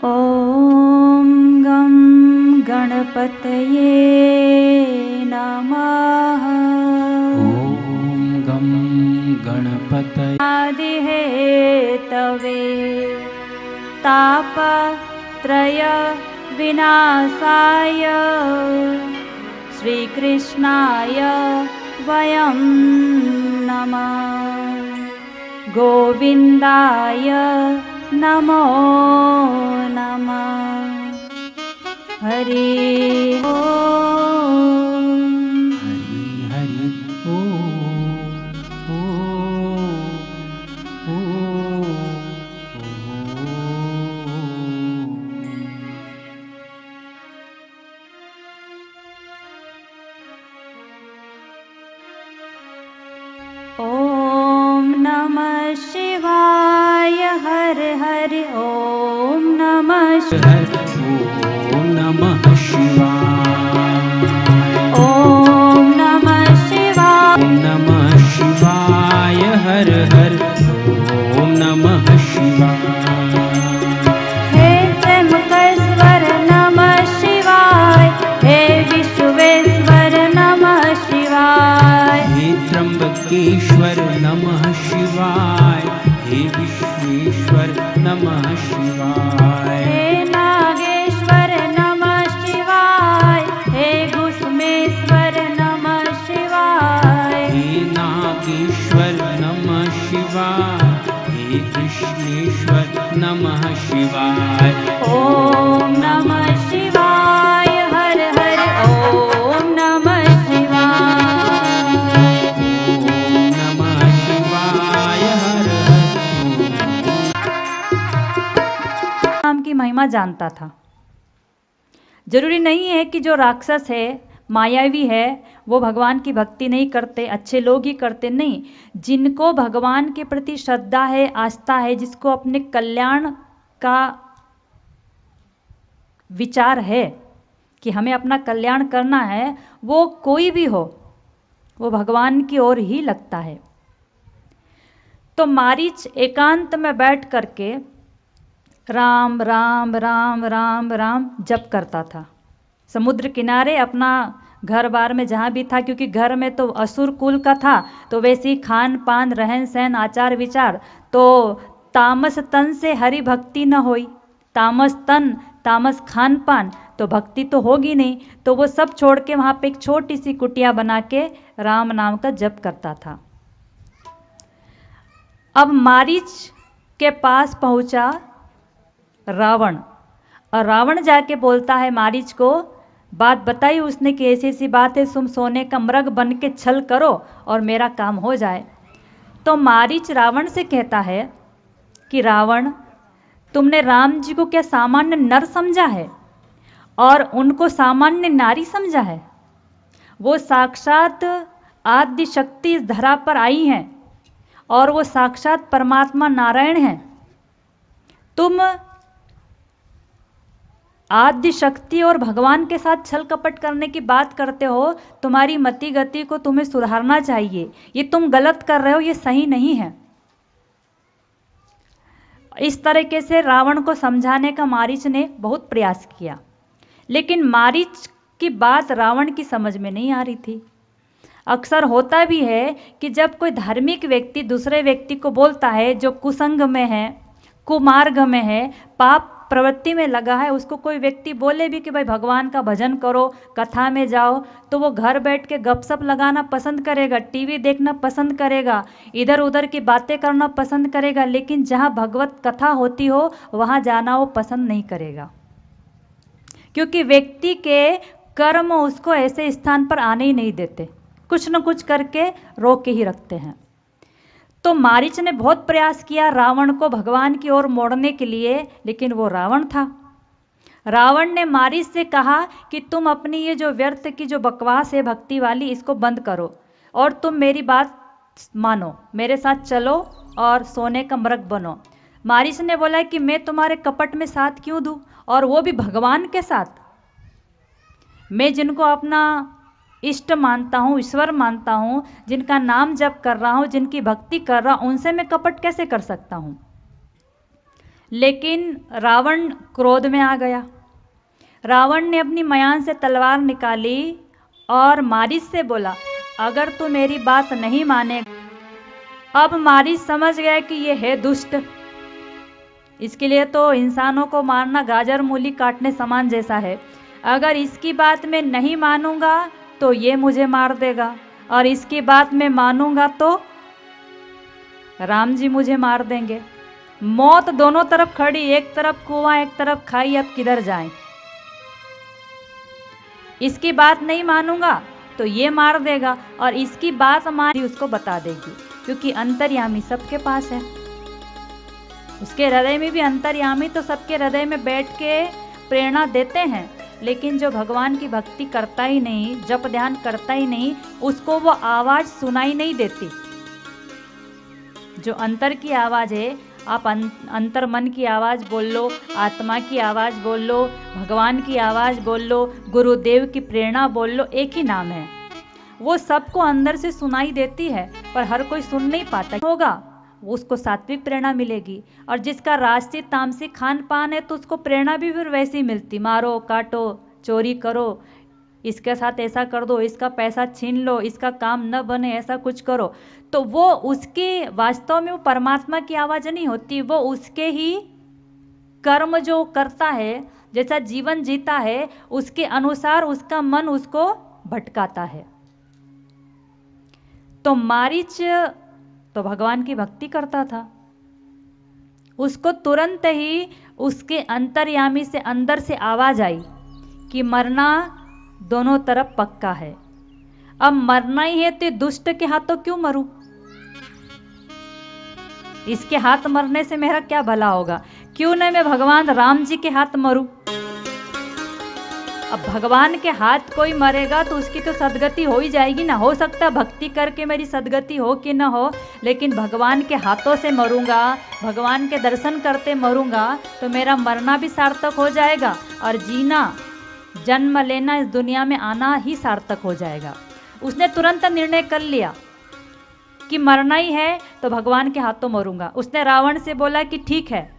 ॐ गं गणपतये नमः। ॐ गं गणपतये आदिहेतवे तापत्रय विनाशाय श्रीकृष्णाय वयं नमः। गोविन्दाय नमो नमः। हरि ओम। हरि हरि ॐ नमः शिवाय। हर हर ॐ नमः ॐ नमः शिवाय। ॐ नमः शिवाय। ॐ नमः शिवाय। हर हर ॐ नमः शिवाय। हे त्र्यंबकेश्वर नमः शिवाय। हे विश्वेश्वर नमः शिवाय। हे त्र्यंबकेश्वर नमः शिवाय। हे विश्वेश्वर नमः शिवाय। हे नागेश्वर नमः शिवाय। हे घुष्मेश्वर नमः शिवाय। हे नागेश्वर नमः शिवाय। हे कृष्णेश्वर नमः शिवाय। ॐ नमः शिवाय। हर हर ॐ नमः शिवाय। ॐ नमः शिवाय। हर नाम की महिमा जानता था। जरूरी नहीं है कि जो राक्षस है, मायावी है, वो भगवान की भक्ति नहीं करते, अच्छे लोग ही करते। नहीं, जिनको भगवान के प्रति श्रद्धा है, आस्था है, जिसको अपने कल्याण का विचार है कि हमें अपना कल्याण करना है, वो कोई भी हो, वो भगवान की ओर ही लगता है। तो मारीच एकांत में बैठ करके राम राम राम राम राम जप करता था। समुद्र किनारे अपना घर बार में जहाँ भी था, क्योंकि घर में तो असुर कुल का था, तो वैसे ही खान पान रहन सहन आचार विचार, तो तामस तन से हरि भक्ति न होई। तामस तन तामस खान पान, तो भक्ति तो होगी नहीं। तो वो सब छोड़ के वहाँ पे एक छोटी सी कुटिया बना के राम नाम का जप करता था। अब मारीच के पास पहुंचा रावण, और रावण जाके बोलता है मारीच को, बात बताई उसने कि ऐसी ऐसी बात है, तुम सोने का मृग बन के छल करो और मेरा काम हो जाए। तो मारीच रावण से कहता है कि रावण, तुमने राम जी को क्या सामान्य नर समझा है और उनको सामान्य नारी समझा है? वो साक्षात आदि शक्ति इस धरा पर आई हैं और वो साक्षात परमात्मा नारायण हैं। तुम आदि शक्ति और भगवान के साथ छल कपट करने की बात करते हो। तुम्हारी मति गति को तुम्हें सुधारना चाहिए, ये तुम गलत कर रहे हो, ये सही नहीं है। इस तरीके से रावण को समझाने का मारीच ने बहुत प्रयास किया, लेकिन मारीच की बात रावण की समझ में नहीं आ रही थी। अक्सर होता भी है कि जब कोई धार्मिक व्यक्ति दूसरे व्यक्ति को बोलता है जो कुसंग में है, कुमार्ग में है, पाप प्रवृत्ति में लगा है, उसको कोई व्यक्ति बोले भी कि भाई भगवान का भजन करो, कथा में जाओ, तो वो घर बैठ के गपशप लगाना पसंद करेगा, टीवी देखना पसंद करेगा, इधर उधर की बातें करना पसंद करेगा, लेकिन जहाँ भगवत कथा होती हो वहाँ जाना वो पसंद नहीं करेगा। क्योंकि व्यक्ति के कर्म उसको ऐसे स्थान पर आने ही नहीं देते, कुछ न कुछ करके रोक के ही रखते हैं। तो मारीच ने बहुत प्रयास किया रावण को भगवान की ओर मोड़ने के लिए, लेकिन वो रावण था। रावण ने मारीच से कहा कि तुम अपनी ये जो व्यर्थ की जो बकवास है भक्ति वाली, इसको बंद करो और तुम मेरी बात मानो, मेरे साथ चलो और सोने का मृग बनो। मारीच ने बोला कि मैं तुम्हारे कपट में साथ क्यों दूं, और वो भी भगवान के साथ। मैं जिनको अपना इष्ट मानता हूँ, ईश्वर मानता हूँ, जिनका नाम जप कर रहा हूँ, जिनकी भक्ति कर रहा हूँ, उनसे मैं कपट कैसे कर सकता हूँ। लेकिन रावण क्रोध में आ गया। रावण ने अपनी मयान से तलवार निकाली और मारीच से बोला, अगर तू मेरी बात नहीं माने। अब मारीच समझ गया कि ये है दुष्ट, इसके लिए तो इंसानों को मारना गाजर मूली काटने समान जैसा है। अगर इसकी बात मैं नहीं मानूंगा तो ये मुझे मार देगा, और इसकी बात मैं मानूंगा तो राम जी मुझे मार देंगे। मौत दोनों तरफ खड़ी, एक तरफ कुआं एक तरफ खाई, अब किधर जाएं। इसकी बात नहीं मानूंगा तो ये मार देगा, और इसकी बात मानी उसको बता देगी, क्योंकि अंतर्यामी सबके पास है। उसके हृदय में भी अंतर्यामी तो सबके हृदय में बैठ के प्रेरणा देते हैं, लेकिन जो भगवान की भक्ति करता ही नहीं, जप ध्यान करता ही नहीं, उसको वो आवाज सुनाई नहीं देती। जो अंतर की आवाज है, आप अंतर मन की आवाज बोल लो, आत्मा की आवाज बोल लो, भगवान की आवाज बोल लो, गुरुदेव की प्रेरणा बोल लो, एक ही नाम है। वो सबको अंदर से सुनाई देती है, पर हर कोई सुन नहीं पाता होगा, उसको सात्विक प्रेरणा मिलेगी। और जिसका राष्ट्रीय तामसिक खान पान है तो उसको प्रेरणा भी फिर वैसी मिलती, मारो काटो चोरी करो, इसके साथ ऐसा कर दो, इसका पैसा छीन लो, इसका काम न बने, ऐसा कुछ करो। तो वो उसके वास्तव में वो परमात्मा की आवाज नहीं होती, वो उसके ही कर्म जो करता है, जैसा जीवन जीता है, उसके अनुसार उसका मन उसको भटकाता है। तो मारीच तो भगवान की भक्ति करता था, उसको तुरंत ही उसके अंतर्यामी से अंदर से आवाज आई कि मरना दोनों तरफ पक्का है। अब मरना ही है तो दुष्ट के हाथों क्यों मरूं, इसके हाथ मरने से मेरा क्या भला होगा, क्यों न मैं भगवान राम जी के हाथ मरूं। अब भगवान के हाथ कोई मरेगा तो उसकी तो सदगति हो ही जाएगी ना। हो सकता है भक्ति करके मेरी सदगति हो कि ना हो, लेकिन भगवान के हाथों से मरूंगा, भगवान के दर्शन करते मरूंगा, तो मेरा मरना भी सार्थक हो जाएगा, और जीना, जन्म लेना, इस दुनिया में आना ही सार्थक हो जाएगा। उसने तुरंत निर्णय कर लिया कि मरना ही है तो भगवान के हाथों मरूंगा। उसने रावण से बोला कि ठीक है,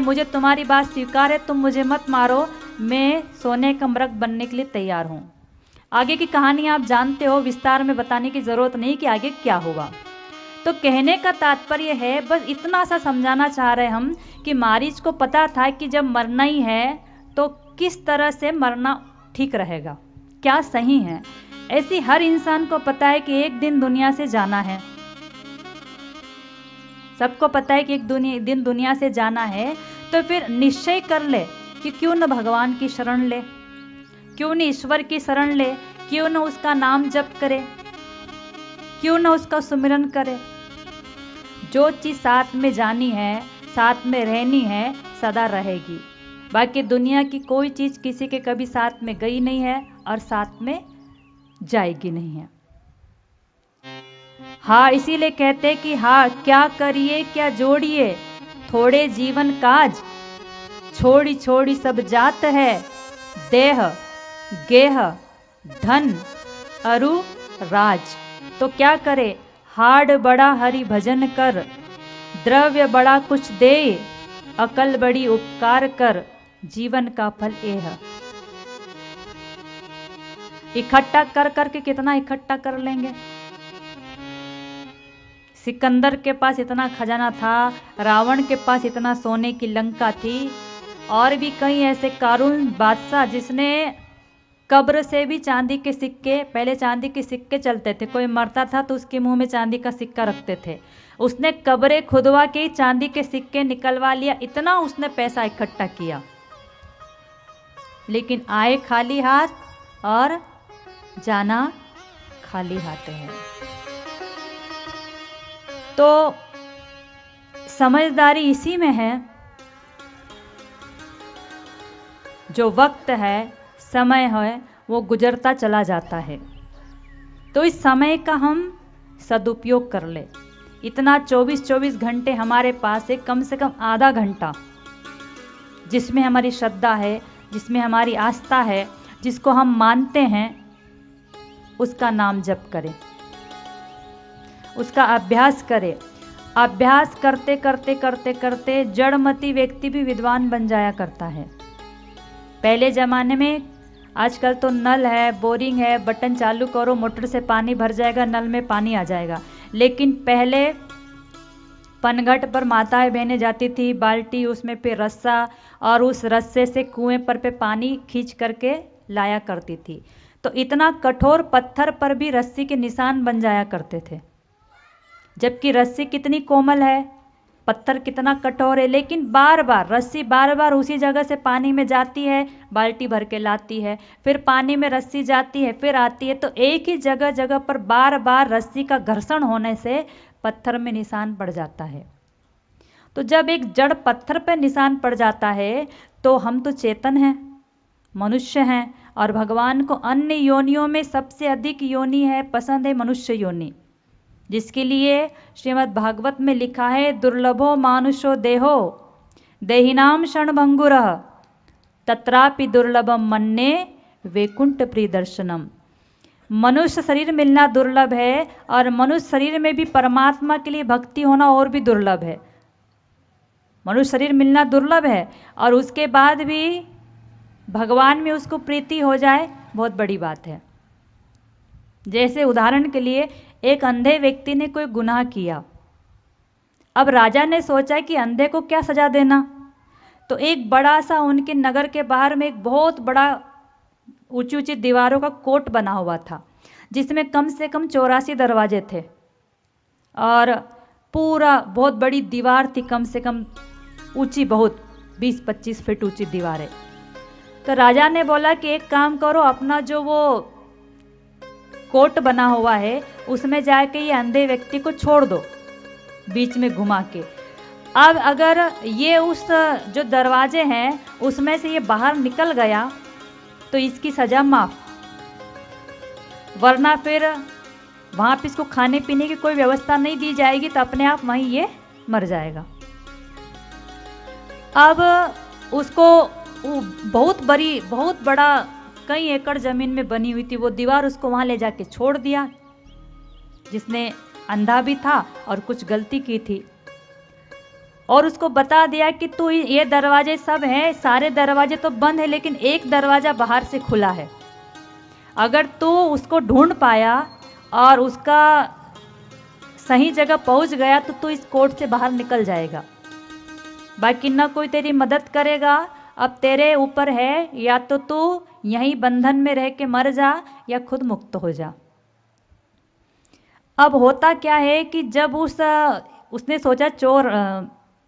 मुझे तुम्हारी बात स्वीकार है, तुम मुझे मत मारो, मैं सोने का मृग बनने के लिए तैयार हूं। आगे की कहानी आप जानते हो, विस्तार में बताने की जरूरत नहीं कि आगे क्या होगा। तो कहने का तात्पर्य है, बस इतना सा समझाना चाह रहे हम कि मारीच को पता था कि जब मरना ही है तो किस तरह से मरना ठीक रहेगा, क्या सही है। ऐसी हर इंसान को पता है कि एक दिन दुनिया से जाना है, सबको पता है कि एक दिन दुनिया से जाना है। तो फिर निश्चय कर ले कि क्यों न भगवान की शरण ले, क्यों न ईश्वर की शरण ले, क्यों न उसका नाम जप करे, क्यों न उसका सुमिरन करे। जो चीज साथ में जानी है, साथ में रहनी है, सदा रहेगी। बाकी दुनिया की कोई चीज किसी के कभी साथ में गई नहीं है और साथ में जाएगी नहीं है। हाँ, इसीलिए कहते कि हाँ, क्या करिए क्या जोड़िए, थोड़े जीवन काज, छोड़ी छोड़ी सब जात है, देह गेह धन अरु राज। तो क्या करे, हाड़ बड़ा हरि भजन कर, द्रव्य बड़ा कुछ दे, अकल बड़ी उपकार कर, जीवन का फल यह। इकट्ठा कर करके कितना इकट्ठा कर लेंगे। सिकंदर के पास इतना खजाना था, रावण के पास इतना सोने की लंका थी, और भी कई ऐसे कारून बादशाह जिसने कब्र से भी चांदी के सिक्के, पहले चांदी के सिक्के चलते थे, कोई मरता था तो उसके मुंह में चांदी का सिक्का रखते थे, उसने कब्रें खुदवा के चांदी के सिक्के निकलवा लिया, इतना उसने पैसा इकट्ठा किया। लेकिन आए खाली हाथ और जाना खाली हाथ है। तो समझदारी इसी में है, जो वक्त है, समय है, वो गुजरता चला जाता है, तो इस समय का हम सदुपयोग कर ले। इतना 24 घंटे हमारे पास है, कम से कम आधा घंटा जिसमें हमारी श्रद्धा है, जिसमें हमारी आस्था है, जिसको हम मानते हैं, उसका नाम जप करें, उसका अभ्यास करें। अभ्यास करते करते करते करते जड़मती व्यक्ति भी विद्वान बन जाया करता है। पहले जमाने में, आजकल तो नल है, बोरिंग है, बटन चालू करो, मोटर से पानी भर जाएगा, नल में पानी आ जाएगा। लेकिन पहले पनघट पर माताएं बहनें जाती थी, बाल्टी, उसमें पे रस्सा, और उस रस्से से कुएं पर पे पानी खींच करके लाया करती थी। तो इतना कठोर पत्थर पर भी रस्सी के निशान बन जाया करते थे, जबकि रस्सी कितनी कोमल है, पत्थर कितना कठोर है, लेकिन बार बार रस्सी बार बार उसी जगह से पानी में जाती है, बाल्टी भर के लाती है, फिर पानी में रस्सी जाती है, फिर आती है। तो एक ही जगह जगह पर बार बार रस्सी का घर्षण होने से पत्थर में निशान पड़ जाता है। तो जब एक जड़ पत्थर पर निशान पड़ जाता है, तो हम तो चेतन हैं, मनुष्य हैं, और भगवान को अन्य योनियों में सबसे अधिक योनि है, पसंद है मनुष्य योनि, जिसके लिए श्रीमद् भागवत में लिखा है, दुर्लभो मानुषो देहो देहिनाम क्षणभंगुरः तत्रापि दुर्लभम मन्ये वैकुंठ प्रियदर्शनम। मनुष्य शरीर मिलना दुर्लभ है, और मनुष्य शरीर में भी परमात्मा के लिए भक्ति होना और भी दुर्लभ है। मनुष्य शरीर मिलना दुर्लभ है, और उसके बाद भी भगवान में उसको प्रीति हो जाए, बहुत बड़ी बात है। जैसे उदाहरण के लिए, एक अंधे व्यक्ति ने कोई गुनाह किया। अब राजा ने सोचा कि अंधे को क्या सजा देना, तो एक बड़ा सा उनके नगर के बाहर में एक बहुत बड़ा ऊंची ऊंची दीवारों का कोट बना हुआ था, जिसमें कम से कम 84 दरवाजे थे, और पूरा बहुत बड़ी दीवार थी, कम से कम ऊंची, बहुत 20-25 फीट ऊंची दीवार है। तो राजा ने बोला कि एक काम करो, अपना जो वो कोट बना हुआ है उसमें जाके ये अंधे व्यक्ति को छोड़ दो, बीच में घुमा के। अब अगर ये उस जो दरवाजे हैं उसमें से ये बाहर निकल गया तो इसकी सजा माफ, वरना फिर वहां पे इसको खाने पीने की कोई व्यवस्था नहीं दी जाएगी, तो अपने आप वहीं ये मर जाएगा। अब उसको बहुत बड़ा कई एकड़ जमीन में बनी हुई थी वो दीवार, उसको वहां ले जाके छोड़ दिया, जिसने अंधा भी था और कुछ गलती की थी, और उसको बता दिया कि तू, ये दरवाजे सब हैं, सारे दरवाजे तो बंद है, लेकिन एक दरवाजा बाहर से खुला है, अगर तू उसको ढूंढ पाया और उसका सही जगह पहुंच गया तो तू इस कोर्ट से बाहर निकल जाएगा, बाकी ना कोई तेरी मदद करेगा। अब तेरे ऊपर है, या तो तू यहीं बंधन में रह के मर जा या खुद मुक्त हो जा। अब होता क्या है कि जब उसने सोचा, चोर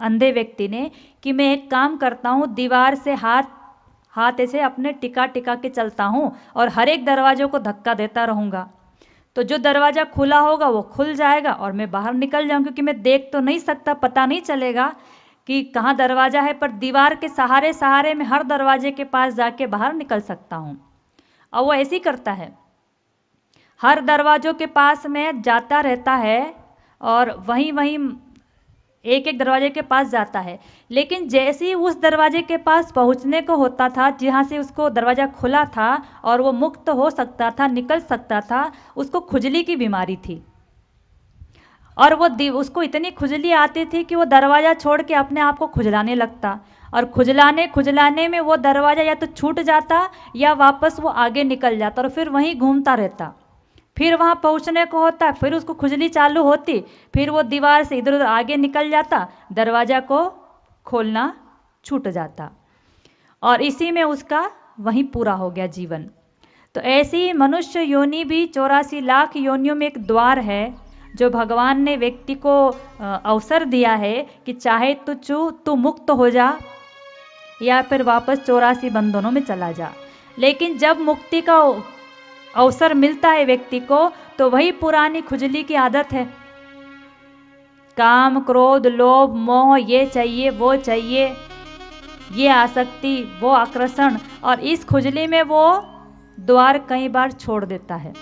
अंधे व्यक्ति ने, कि मैं एक काम करता हूँ, दीवार से हाथ ऐसे अपने टिका टिका के चलता हूँ और हर एक दरवाजों को धक्का देता रहूँगा, तो जो दरवाज़ा खुला होगा वो खुल जाएगा और मैं बाहर निकल जाऊँ, क्योंकि मैं देख तो नहीं सकता, पता नहीं चलेगा कि कहाँ दरवाज़ा है, पर दीवार के सहारे सहारे में हर दरवाजे के पास जाके बाहर निकल सकता हूँ। और वो ऐसे ही करता है, हर दरवाजों के पास में जाता रहता है और वहीं एक एक दरवाजे के पास जाता है, लेकिन जैसे ही उस दरवाजे के पास पहुंचने को होता था, जहाँ से उसको दरवाज़ा खुला था और वो मुक्त हो सकता था, निकल सकता था, उसको खुजली की बीमारी थी, और वो उसको इतनी खुजली आती थी कि वो दरवाज़ा छोड़ के अपने आप को खुजलाने लगता, और खुजलाने में वो दरवाज़ा या तो छूट जाता या वापस वो आगे निकल जाता और फिर वहीं घूमता रहता। फिर वहाँ पहुँचने को होता, फिर उसको खुजली चालू होती, फिर वो दीवार से इधर उधर आगे निकल जाता, दरवाज़ा को खोलना छूट जाता, और इसी में उसका वहीं पूरा हो गया जीवन। तो ऐसी मनुष्य योनि भी 84 लाख योनियों में एक द्वार है, जो भगवान ने व्यक्ति को अवसर दिया है कि चाहे तू मुक्त हो जा, या फिर वापस 84 बंधनों में चला जा। लेकिन जब मुक्ति का अवसर मिलता है व्यक्ति को, तो वही पुरानी खुजली की आदत है, काम क्रोध लोभ मोह, ये चाहिए वो चाहिए, ये आसक्ति वो आकर्षण, और इस खुजली में वो द्वार कई बार छोड़ देता है।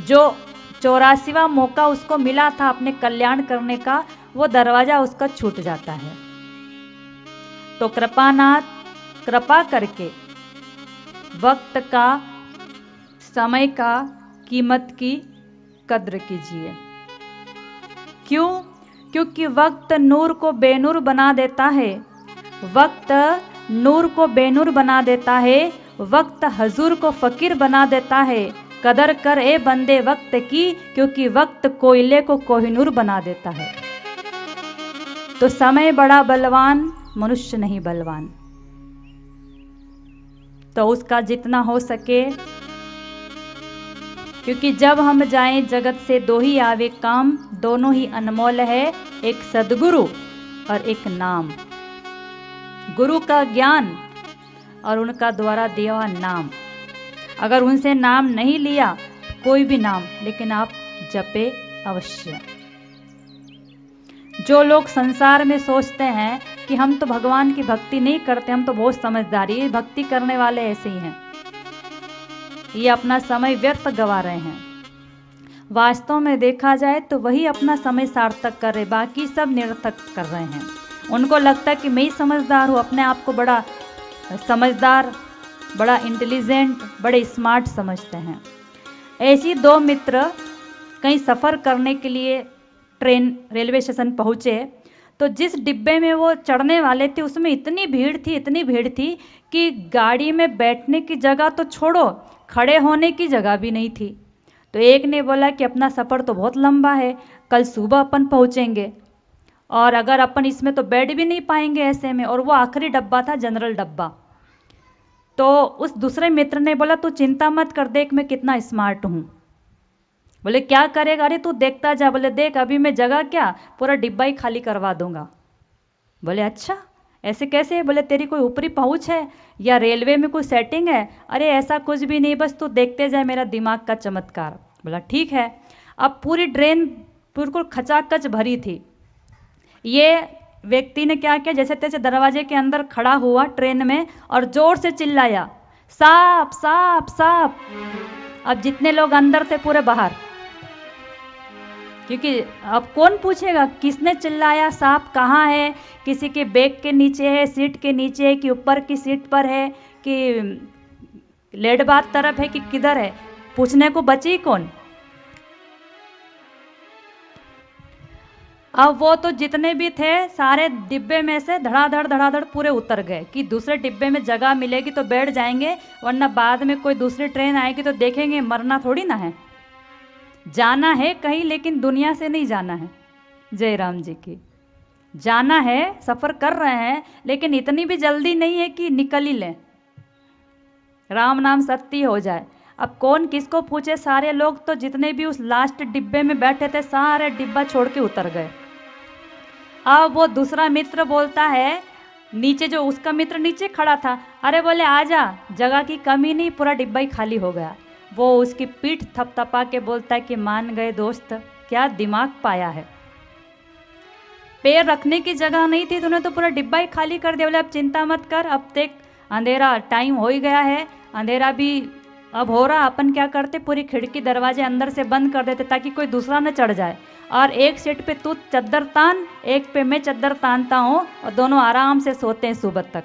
जो 84वां मौका उसको मिला था अपने कल्याण करने का, वो दरवाजा उसका छूट जाता है। तो कृपानाथ, कृपा करके वक्त का, समय का, कीमत की कद्र कीजिए। क्यों? क्योंकि वक्त नूर को बेनूर बना देता है, वक्त नूर को बेनूर बना देता है, वक्त हजूर को फकीर बना देता है। कदर कर ए बंदे वक्त की, क्योंकि वक्त कोयले को कोहिनूर बना देता है। तो समय बड़ा बलवान, मनुष्य नहीं बलवान। तो उसका जितना हो सके, क्योंकि जब हम जाएं जगत से दो ही आवे काम, दोनों ही अनमोल है, एक सदगुरु और एक नाम। गुरु का ज्ञान और उनका द्वारा दिया हुआ नाम। अगर उनसे नाम नहीं लिया, कोई भी नाम, लेकिन आप जपे अवश्य। जो लोग संसार में सोचते हैं कि हम तो भगवान की भक्ति नहीं करते, हम तो बहुत समझदारी, भक्ति करने वाले ऐसे ही हैं, ये अपना समय व्यर्थ गवा रहे हैं। वास्तव में देखा जाए तो वही अपना समय सार्थक कर रहे, बाकी सब निरर्थक कर रहे हैं। उनको लगता है कि मैं ही समझदार हूँ, अपने आप को बड़ा समझदार, बड़ा इंटेलिजेंट, बड़े स्मार्ट समझते हैं। ऐसी दो मित्र कहीं सफ़र करने के लिए ट्रेन रेलवे स्टेशन पहुँचे, तो जिस डिब्बे में वो चढ़ने वाले थे उसमें इतनी भीड़ थी कि गाड़ी में बैठने की जगह तो छोड़ो, खड़े होने की जगह भी नहीं थी। तो एक ने बोला कि अपना सफ़र तो बहुत लंबा है, कल सुबह अपन पहुँचेंगे, और अगर अपन इसमें तो बैठ भी नहीं पाएंगे ऐसे में, और वो आखिरी डब्बा था, जनरल डब्बा। तो उस दूसरे मित्र ने बोला तू चिंता मत कर, देख मैं कितना स्मार्ट हूँ। बोले क्या करेगा? अरे तू देखता जा। बोले देख अभी मैं जगह क्या, पूरा डिब्बा ही खाली करवा दूंगा। बोले अच्छा ऐसे कैसे? बोले तेरी कोई ऊपरी पहुंच है या रेलवे में कोई सेटिंग है? अरे ऐसा कुछ भी नहीं, बस तू देखते जाए मेरा दिमाग का चमत्कार। बोला ठीक है। अब पूरी ट्रेन बिल्कुल खचाखच भरी थी। ये व्यक्ति ने क्या किया, जैसे तैसे दरवाजे के अंदर खड़ा हुआ ट्रेन में और जोर से चिल्लाया सांप सांप सांप। अब जितने लोग अंदर थे पूरे बाहर, क्योंकि अब कौन पूछेगा किसने चिल्लाया, सांप कहाँ है, किसी के बैग के नीचे है, सीट के नीचे है, कि ऊपर की सीट पर है, कि लेड बात तरफ है, कि किधर है, पूछने को बची कौन। अब वो तो जितने भी थे सारे डिब्बे में से धड़ाधड़ पूरे उतर गए कि दूसरे डिब्बे में जगह मिलेगी तो बैठ जाएंगे, वरना बाद में कोई दूसरी ट्रेन आएगी तो देखेंगे, मरना थोड़ी ना है, जाना है कहीं, लेकिन दुनिया से नहीं जाना है। जय राम जी की। जाना है, सफ़र कर रहे हैं, लेकिन इतनी भी जल्दी नहीं है कि निकल ही लें, राम नाम सत्य हो जाए। अब कौन किसको पूछे, सारे लोग तो जितने भी उस लास्ट डिब्बे में बैठे थे सारे डिब्बा छोड़ के उतर गए। अब वो दूसरा मित्र बोलता है, नीचे जो उसका मित्र नीचे खड़ा था, अरे बोले आजा, जगह की कमी नहीं, पूरा डिब्बा ही खाली हो गया। वो उसकी पीठ थपथपा के बोलता है कि मान गए दोस्त, क्या दिमाग पाया है, पैर रखने की जगह नहीं थी, तूने तो पूरा डिब्बा ही खाली कर दिया। बोले अब चिंता मत कर, अब देख अंधेरा टाइम हो ही गया है, अंधेरा भी अब हो रहा, अपन क्या करते पूरी खिड़की दरवाजे अंदर से बंद कर देते ताकि कोई दूसरा न चढ़ जाए, और एक सीट पे तू चद्दर तान, एक पे मैं चद्दर तानता हूँ, और दोनों आराम से सोते हैं सुबह तक।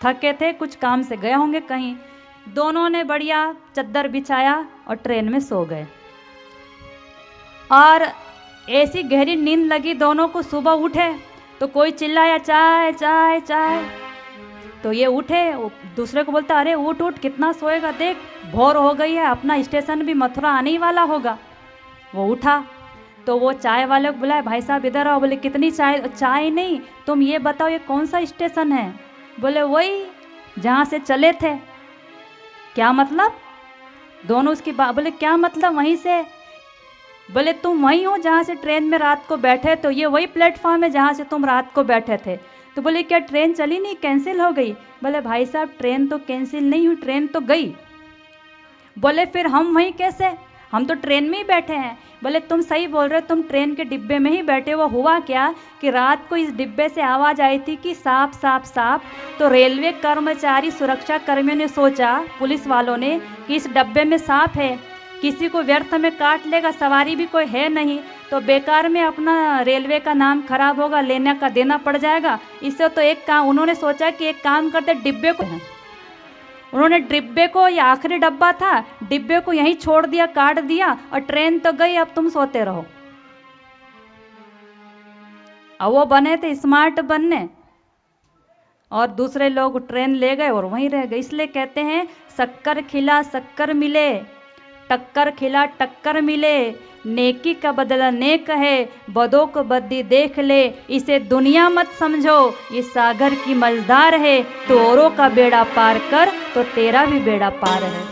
थके थे, कुछ काम से गए होंगे कहीं, दोनों ने बढ़िया चद्दर बिछाया और ट्रेन में सो गए। और ऐसी गहरी नींद लगी दोनों को, सुबह उठे तो कोई चिल्लाया चाय चाय चाय, तो ये उठे, दूसरे को बोलता अरे उठ उठ, कितना सोएगा, देख भोर हो गई है, अपना स्टेशन भी मथुरा आने ही वाला होगा। वो उठा तो वो चाय वाले को बुलाया, भाई साहब इधर आओ। बोले कितनी चाय? चाय नहीं, तुम ये बताओ ये कौन सा स्टेशन है? बोले वही जहाँ से चले थे। क्या मतलब? दोनों उसकी बात। बोले क्या मतलब वहीं से? बोले तुम वहीं हो जहाँ से ट्रेन में रात को बैठे, तो ये वही प्लेटफॉर्म है जहाँ से तुम रात को बैठे थे। तो बोले क्या ट्रेन चली नहीं, कैंसिल हो गई? बोले भाई साहब ट्रेन तो कैंसिल नहीं हुई, ट्रेन तो गई। बोले फिर हम वहीं कैसे, हम तो ट्रेन में ही बैठे हैं। बोले तुम सही बोल रहे हो, तुम ट्रेन के डिब्बे में ही बैठे हो। हुआ क्या कि रात को इस डिब्बे से आवाज आई थी कि साफ साफ साफ। तो रेलवे कर्मचारी सुरक्षा कर्मियों ने सोचा, पुलिस वालों ने, कि इस डब्बे में सांप है, किसी को व्यर्थ में काट लेगा, सवारी भी कोई है नहीं, तो बेकार में अपना रेलवे का नाम खराब होगा, लेने का देना पड़ जाएगा। इससे तो एक काम उन्होंने सोचा कि एक काम करते, डिब्बे को, उन्होंने डिब्बे को, ये आखिरी डब्बा था, डिब्बे को यहीं छोड़ दिया, काट दिया, और ट्रेन तो गई, अब तुम सोते रहो। अब वो बने थे स्मार्ट बनने, और दूसरे लोग ट्रेन ले गए और वहीं रह गए। इसलिए कहते हैं शक्कर खिला शक्कर मिले, टक्कर खिला टक्कर मिले, नेकी का बदला नेक है, बदों को बद्दी देख ले, इसे दुनिया मत समझो, ये सागर की मझधार है, तो औरों का बेड़ा पार कर, तो तेरा भी बेड़ा पार है।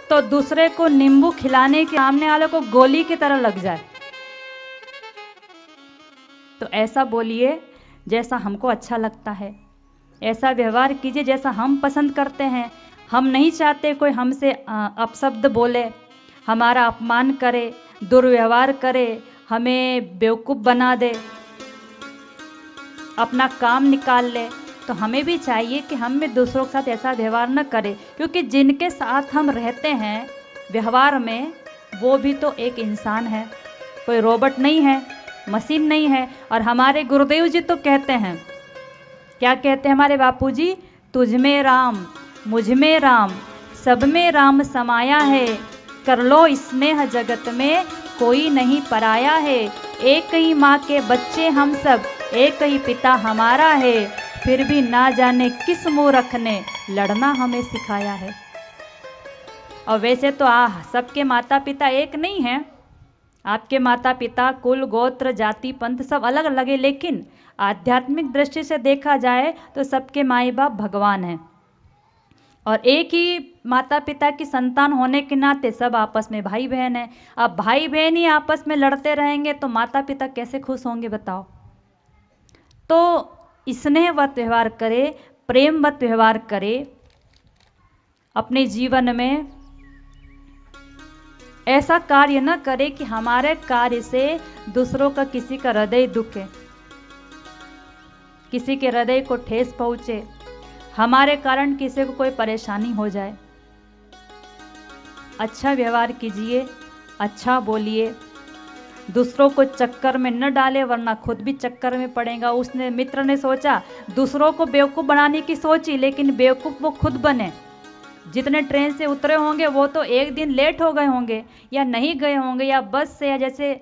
तो दूसरे को नींबू खिलाने के सामने वाले को गोली की तरह लग जाए, तो ऐसा बोलिए जैसा हमको अच्छा लगता है, ऐसा व्यवहार कीजिए जैसा हम पसंद करते हैं। हम नहीं चाहते कोई हमसे अपशब्द बोले, हमारा अपमान करे, दुर्व्यवहार करे, हमें बेवकूफ़ बना दे, अपना काम निकाल ले। तो हमें भी चाहिए कि हम भी दूसरों के साथ ऐसा व्यवहार न करें, क्योंकि जिनके साथ हम रहते हैं व्यवहार में, वो भी तो एक इंसान है, कोई रोबोट नहीं है, मशीन नहीं है। और हमारे गुरुदेव जी तो कहते हैं, क्या कहते हैं हमारे बापूजी, तुझ में राम मुझ में राम सब में राम समाया है, कर लो स्नेह जगत में कोई नहीं पराया है, एक ही माँ के बच्चे हम सब, एक ही पिता हमारा है, फिर भी ना जाने किस मूर्ख ने लड़ना हमें सिखाया है। और वैसे तो सबके माता पिता एक नहीं हैं, आपके माता पिता कुल गोत्र जाति पंथ सब अलग अलग है, लेकिन आध्यात्मिक दृष्टि से देखा जाए तो सबके माई बाप भगवान हैं, और एक ही माता पिता की संतान होने के नाते सब आपस में भाई बहन हैं। अब भाई बहन ही आपस में लड़ते रहेंगे तो माता पिता कैसे खुश होंगे बताओ। तो स्नेहवत व्यवहार करे, प्रेमवत व्यवहार करे अपने जीवन में। ऐसा कार्य न करे कि हमारे कार्य से दूसरों का किसी का हृदय दुखे, किसी के हृदय को ठेस पहुंचे, हमारे कारण किसी को कोई परेशानी हो जाए। अच्छा व्यवहार कीजिए, अच्छा बोलिए, दूसरों को चक्कर में न डाले, वरना खुद भी चक्कर में पड़ेगा। उसने मित्र ने सोचा, दूसरों को बेवकूफ़ बनाने की सोची, लेकिन बेवकूफ़ वो खुद बने। जितने ट्रेन से उतरे होंगे वो तो एक दिन लेट हो गए होंगे, या नहीं गए होंगे, या बस से या जैसे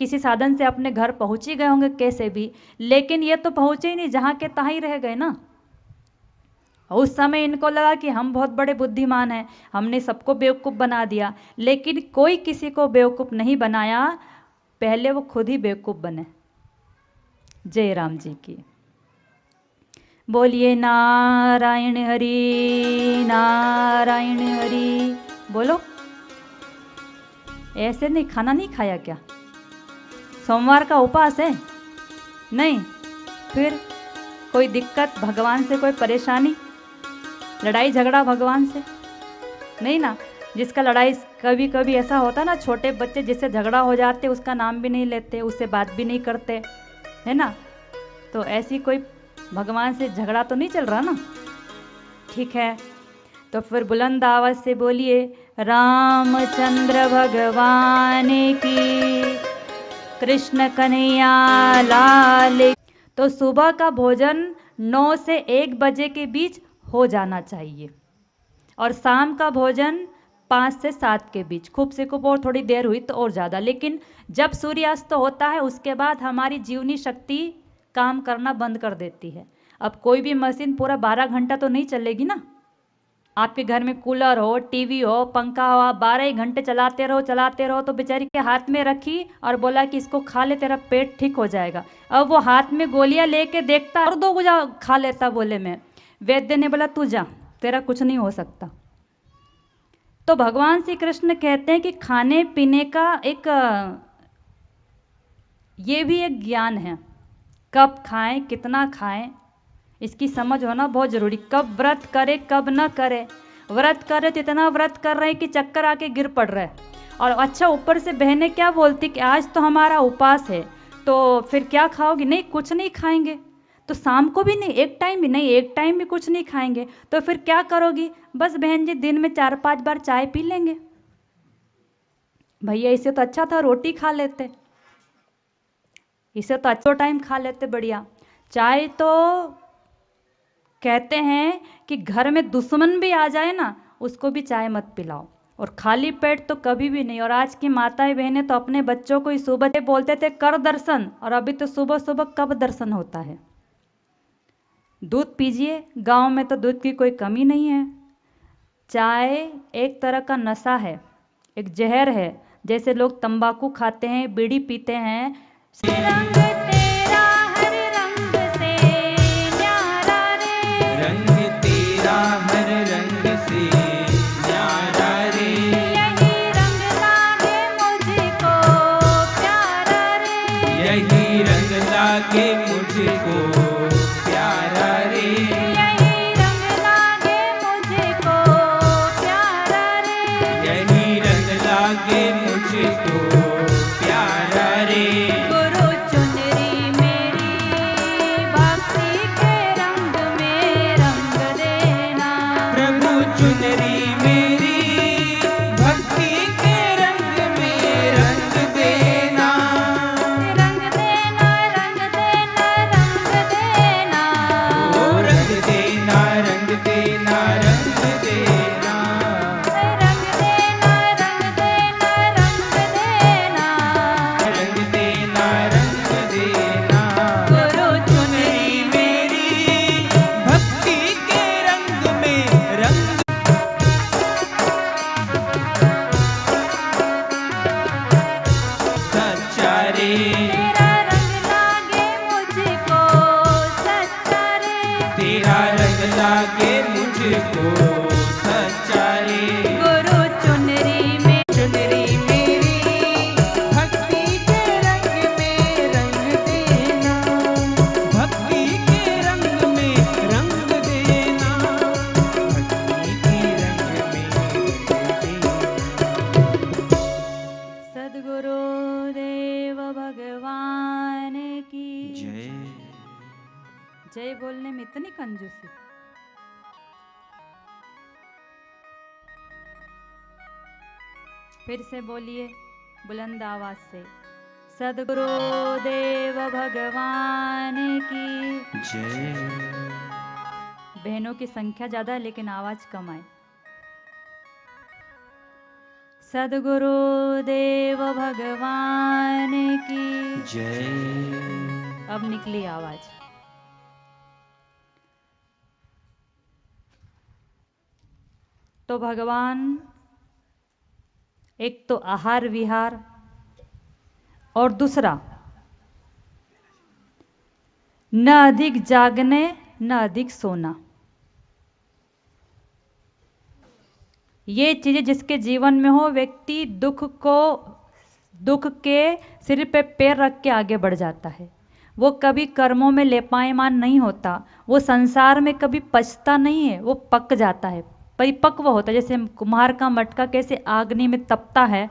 किसी साधन से अपने घर पहुंच ही गए होंगे कैसे भी, लेकिन ये तो पहुंचे ही नहीं, जहाँ के तहाँ ही रह गए ना। उस समय इनको लगा कि हम बहुत बड़े बुद्धिमान हैं, हमने सबको बेवकूफ़ बना दिया, लेकिन कोई किसी को बेवकूफ़ नहीं बनाया, पहले वो खुद ही बेवकूफ़ बने। जय राम जी की बोलिए। नारायण हरि नारायण हरि बोलो। ऐसे नहीं, खाना नहीं खाया क्या? सोमवार का उपवास है? नहीं? फिर कोई दिक्कत, भगवान से कोई परेशानी, लड़ाई झगड़ा भगवान से नहीं ना? जिसका लड़ाई कभी कभी ऐसा होता ना, छोटे बच्चे जिससे झगड़ा हो जाते उसका नाम भी नहीं लेते, उससे बात भी नहीं करते, है ना? तो ऐसी कोई भगवान से झगड़ा तो नहीं चल रहा ना? ठीक है, तो फिर बुलंद आवाज से बोलिए, रामचंद्र भगवान की, कृष्ण कन्हैया लाल। तो सुबह का भोजन 9 से 1 बजे के बीच हो जाना चाहिए, और शाम का भोजन 5 से 7 के बीच। खूब से खूब और थोड़ी देर हुई तो और ज़्यादा, लेकिन जब सूर्यास्त होता है उसके बाद हमारी जीवनी शक्ति काम करना बंद कर देती है। अब कोई भी मशीन पूरा 12 घंटा तो नहीं चलेगी ना। आपके घर में कूलर हो, टीवी हो, पंखा हो, आप 12 ही घंटे चलाते रहो तो बेचारी के हाथ में रखी और बोला कि इसको खा ले, तेरा पेट ठीक हो जाएगा। अब वो हाथ में गोलियां लेके देखता और 2 गुजा खा लेता। बोले में वैद्य ने बोला तू जा, तेरा कुछ नहीं हो सकता। तो भगवान श्री कृष्ण कहते हैं कि खाने पीने का एक ये भी एक ज्ञान है। कब खाएं, कितना खाएं, इसकी समझ होना बहुत जरूरी। कब व्रत करे, कब न करे। व्रत करे तो इतना व्रत कर रहे हैं कि चक्कर आके गिर पड़ रहे हैं। और अच्छा, ऊपर से बहनें क्या बोलती कि आज तो हमारा उपवास है, तो फिर क्या खाओगी? नहीं, कुछ नहीं खाएंगे। तो शाम को भी नहीं, एक टाइम भी नहीं, एक टाइम भी कुछ नहीं खाएंगे, तो फिर क्या करोगी? बस बहन जी दिन में 4-5 बार चाय पी लेंगे। भैया इससे तो अच्छा था रोटी खा लेते, इससे तो अच्छा टाइम खा लेते बढ़िया। चाय तो कहते हैं कि घर में दुश्मन भी आ जाए ना, उसको भी चाय मत पिलाओ, और खाली पेट तो कभी भी नहीं। और आज की माताएं बहनें तो अपने बच्चों को ही सुबह बोलते थे कर दर्शन, और अभी तो सुबह सुबह कब दर्शन होता है। दूध पीजिए, गांव में तो दूध की कोई कमी नहीं है। चाय एक तरह का नशा है, एक जहर है। जैसे लोग तंबाकू खाते हैं, बीड़ी पीते हैं। रंग तेरा हर रंग से न्यारा रे, रंग तेरा हर रंग से न्यारा रे, यही रंग लागे मुझको प्यारा रे, यही रंग लागे मुझको प्यारा रे, यही रंग लागे मुझको प्यारा रे, यही रंग लागे मुझको प्यारा रे। गुरु चुनरी मेरी भक्ति के रंग में रंग देना, प्रभु चुनरी मेरी भक्ति के रंग में रंग देना, रंग देना, रंग देना, रंग देना, ओ रंग देना, रंग देना, रंग देना, रंग देना, रंग देना, रंग देना, रंग देना, रंग देना। गुरु चुनरी मेरी भक्ति के रंग में रंग, सच्चा रे, तेरा रंग लागे मुझको सच्चा रे, तेरा रंग लागे मुझको सच्चा रे। गुरु चुनरी में चुनरी मेरी भक्ति के रंग में रंग देना, भक्ति के रंग में रंग देना, भक्ति के रंग में रंग देना। सद्गुरु देव भगवान की जय। जय बोलने में इतनी कंजूसी। फिर से बोलिए बुलंद आवाज से, सद्गुरु देव भगवान की। जय। बहनों की संख्या ज्यादा है लेकिन आवाज कम आए। सद्गुरु देव भगवान की जय। अब निकली आवाज। तो भगवान एक तो आहार विहार, और दूसरा न अधिक जागने न अधिक सोना। ये चीजें जिसके जीवन में हो, व्यक्ति दुख के सिर पे पैर रख के आगे बढ़ जाता है। वो कभी कर्मों में लेपायमान नहीं होता, वो संसार में कभी पचता नहीं है, वो पक जाता है, परिपक्व होता है। जैसे कुम्हार का मटका कैसे आग्नि में तपता है,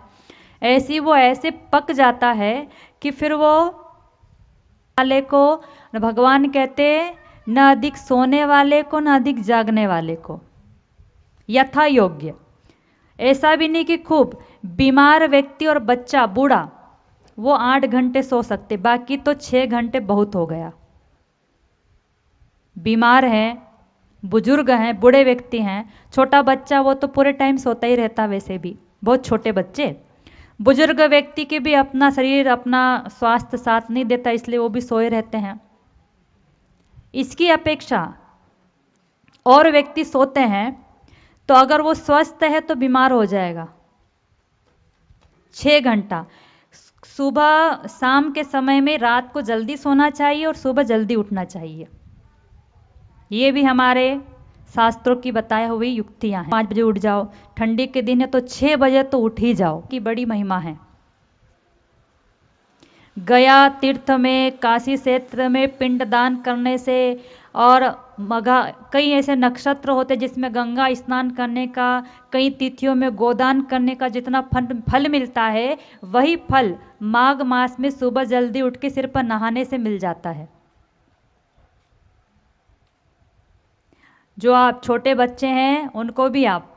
ऐसी वो ऐसे पक जाता है कि फिर वो वाले को भगवान कहते न अधिक सोने वाले को न अधिक जागने वाले को, यथा योग्य। ऐसा भी नहीं कि खूब बीमार व्यक्ति और बच्चा बूढ़ा वो 8 घंटे सो सकते, बाकी तो 6 घंटे बहुत हो गया। बीमार हैं, बुजुर्ग हैं, बूढ़े व्यक्ति हैं, छोटा बच्चा वो तो पूरे टाइम सोता ही रहता, वैसे भी बहुत छोटे बच्चे। बुजुर्ग व्यक्ति के भी अपना शरीर अपना स्वास्थ्य साथ नहीं देता, इसलिए वो भी सोए रहते हैं। इसकी अपेक्षा और व्यक्ति सोते हैं तो अगर वो स्वस्थ है तो बीमार हो जाएगा। 6 घंटा सुबह शाम के समय में, रात को जल्दी सोना चाहिए और सुबह जल्दी उठना चाहिए। ये भी हमारे शास्त्रों की बताई हुई युक्तियां हैं। 5 बजे उठ जाओ, ठंडी के दिन है तो 6 बजे तो उठ ही जाओ, की बड़ी महिमा है। गया तीर्थ में, काशी क्षेत्र में पिंडदान करने से, और मघा कई ऐसे नक्षत्र होते जिसमें गंगा स्नान करने का, कई तिथियों में गोदान करने का जितना फल मिलता है, वही फल माघ मास में सुबह जल्दी उठ के सिर पर नहाने से मिल जाता है। जो आप छोटे बच्चे हैं उनको भी आप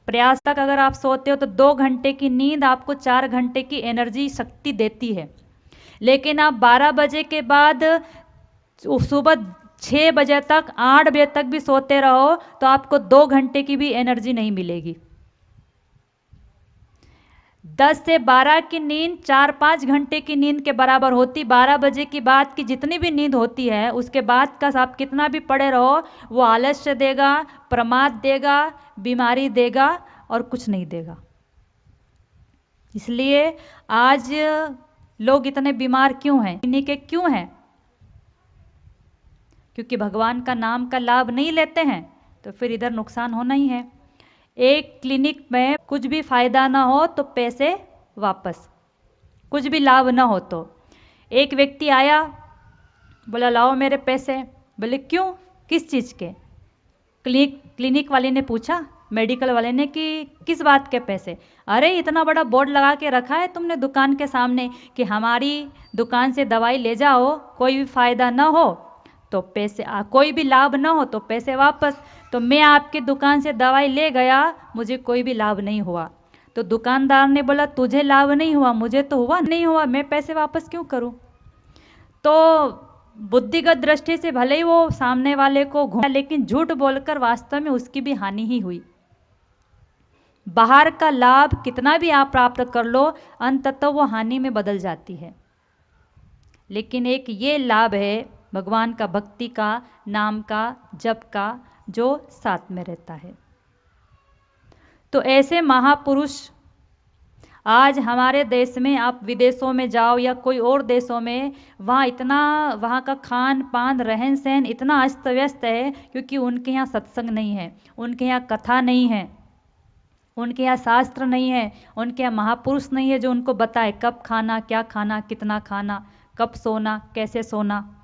प्रयास तक अगर आप सोते हो तो 2 घंटे की नींद आपको 4 घंटे की एनर्जी शक्ति देती है। लेकिन आप 12 बजे के बाद सुबह 6 बजे तक 8 बजे तक भी सोते रहो तो आपको 2 घंटे की भी एनर्जी नहीं मिलेगी। 10 से 12 की नींद 4-5 घंटे की नींद के बराबर होती। 12 बजे की बाद की जितनी भी नींद होती है उसके बाद का आप कितना भी पड़े रहो वो आलस्य देगा, प्रमाद देगा, बीमारी देगा और कुछ नहीं देगा। इसलिए आज लोग इतने बीमार क्यों हैं? इन्हीं के क्यों हैं? क्योंकि भगवान का नाम का लाभ नहीं लेते हैं तो फिर इधर नुकसान होना ही है। एक क्लिनिक में कुछ भी फायदा ना हो तो पैसे वापस, कुछ भी लाभ ना हो तो। एक व्यक्ति आया, बोला लाओ मेरे पैसे। बोले क्यों, किस चीज़ के? क्लिनिक वाले ने पूछा, मेडिकल वाले ने, कि किस बात के पैसे? अरे इतना बड़ा बोर्ड लगा के रखा है तुमने दुकान के सामने कि हमारी दुकान से दवाई ले जाओ, कोई भी फायदा ना हो तो पैसे, कोई भी लाभ ना हो तो पैसे वापस। तो मैं आपकी दुकान से दवाई ले गया, मुझे कोई भी लाभ नहीं हुआ। तो दुकानदार ने बोला तुझे लाभ नहीं हुआ, मुझे तो हुआ नहीं हुआ, मैं पैसे वापस क्यों करूं? तो बुद्धिगत दृष्टि से भले ही वो सामने वाले को घूमा, लेकिन झूठ बोलकर वास्तव में उसकी भी हानि ही हुई। बाहर का लाभ कितना भी आप प्राप्त कर लो, अंततः वो हानि में बदल जाती है। लेकिन एक ये लाभ है भगवान का, भक्ति का, नाम का, जप का, जो साथ में रहता है। तो ऐसे महापुरुष आज हमारे देश में, आप विदेशों में जाओ या कोई और देशों में, वहाँ का खान पान रहन सहन इतना अस्त व्यस्त है क्योंकि उनके यहाँ सत्संग नहीं है, उनके यहाँ कथा नहीं है, उनके यहाँ शास्त्र नहीं है, उनके यहाँ महापुरुष नहीं है जो उनको बताए कब खाना, क्या खाना, कितना खाना, कब सोना, कैसे सोना।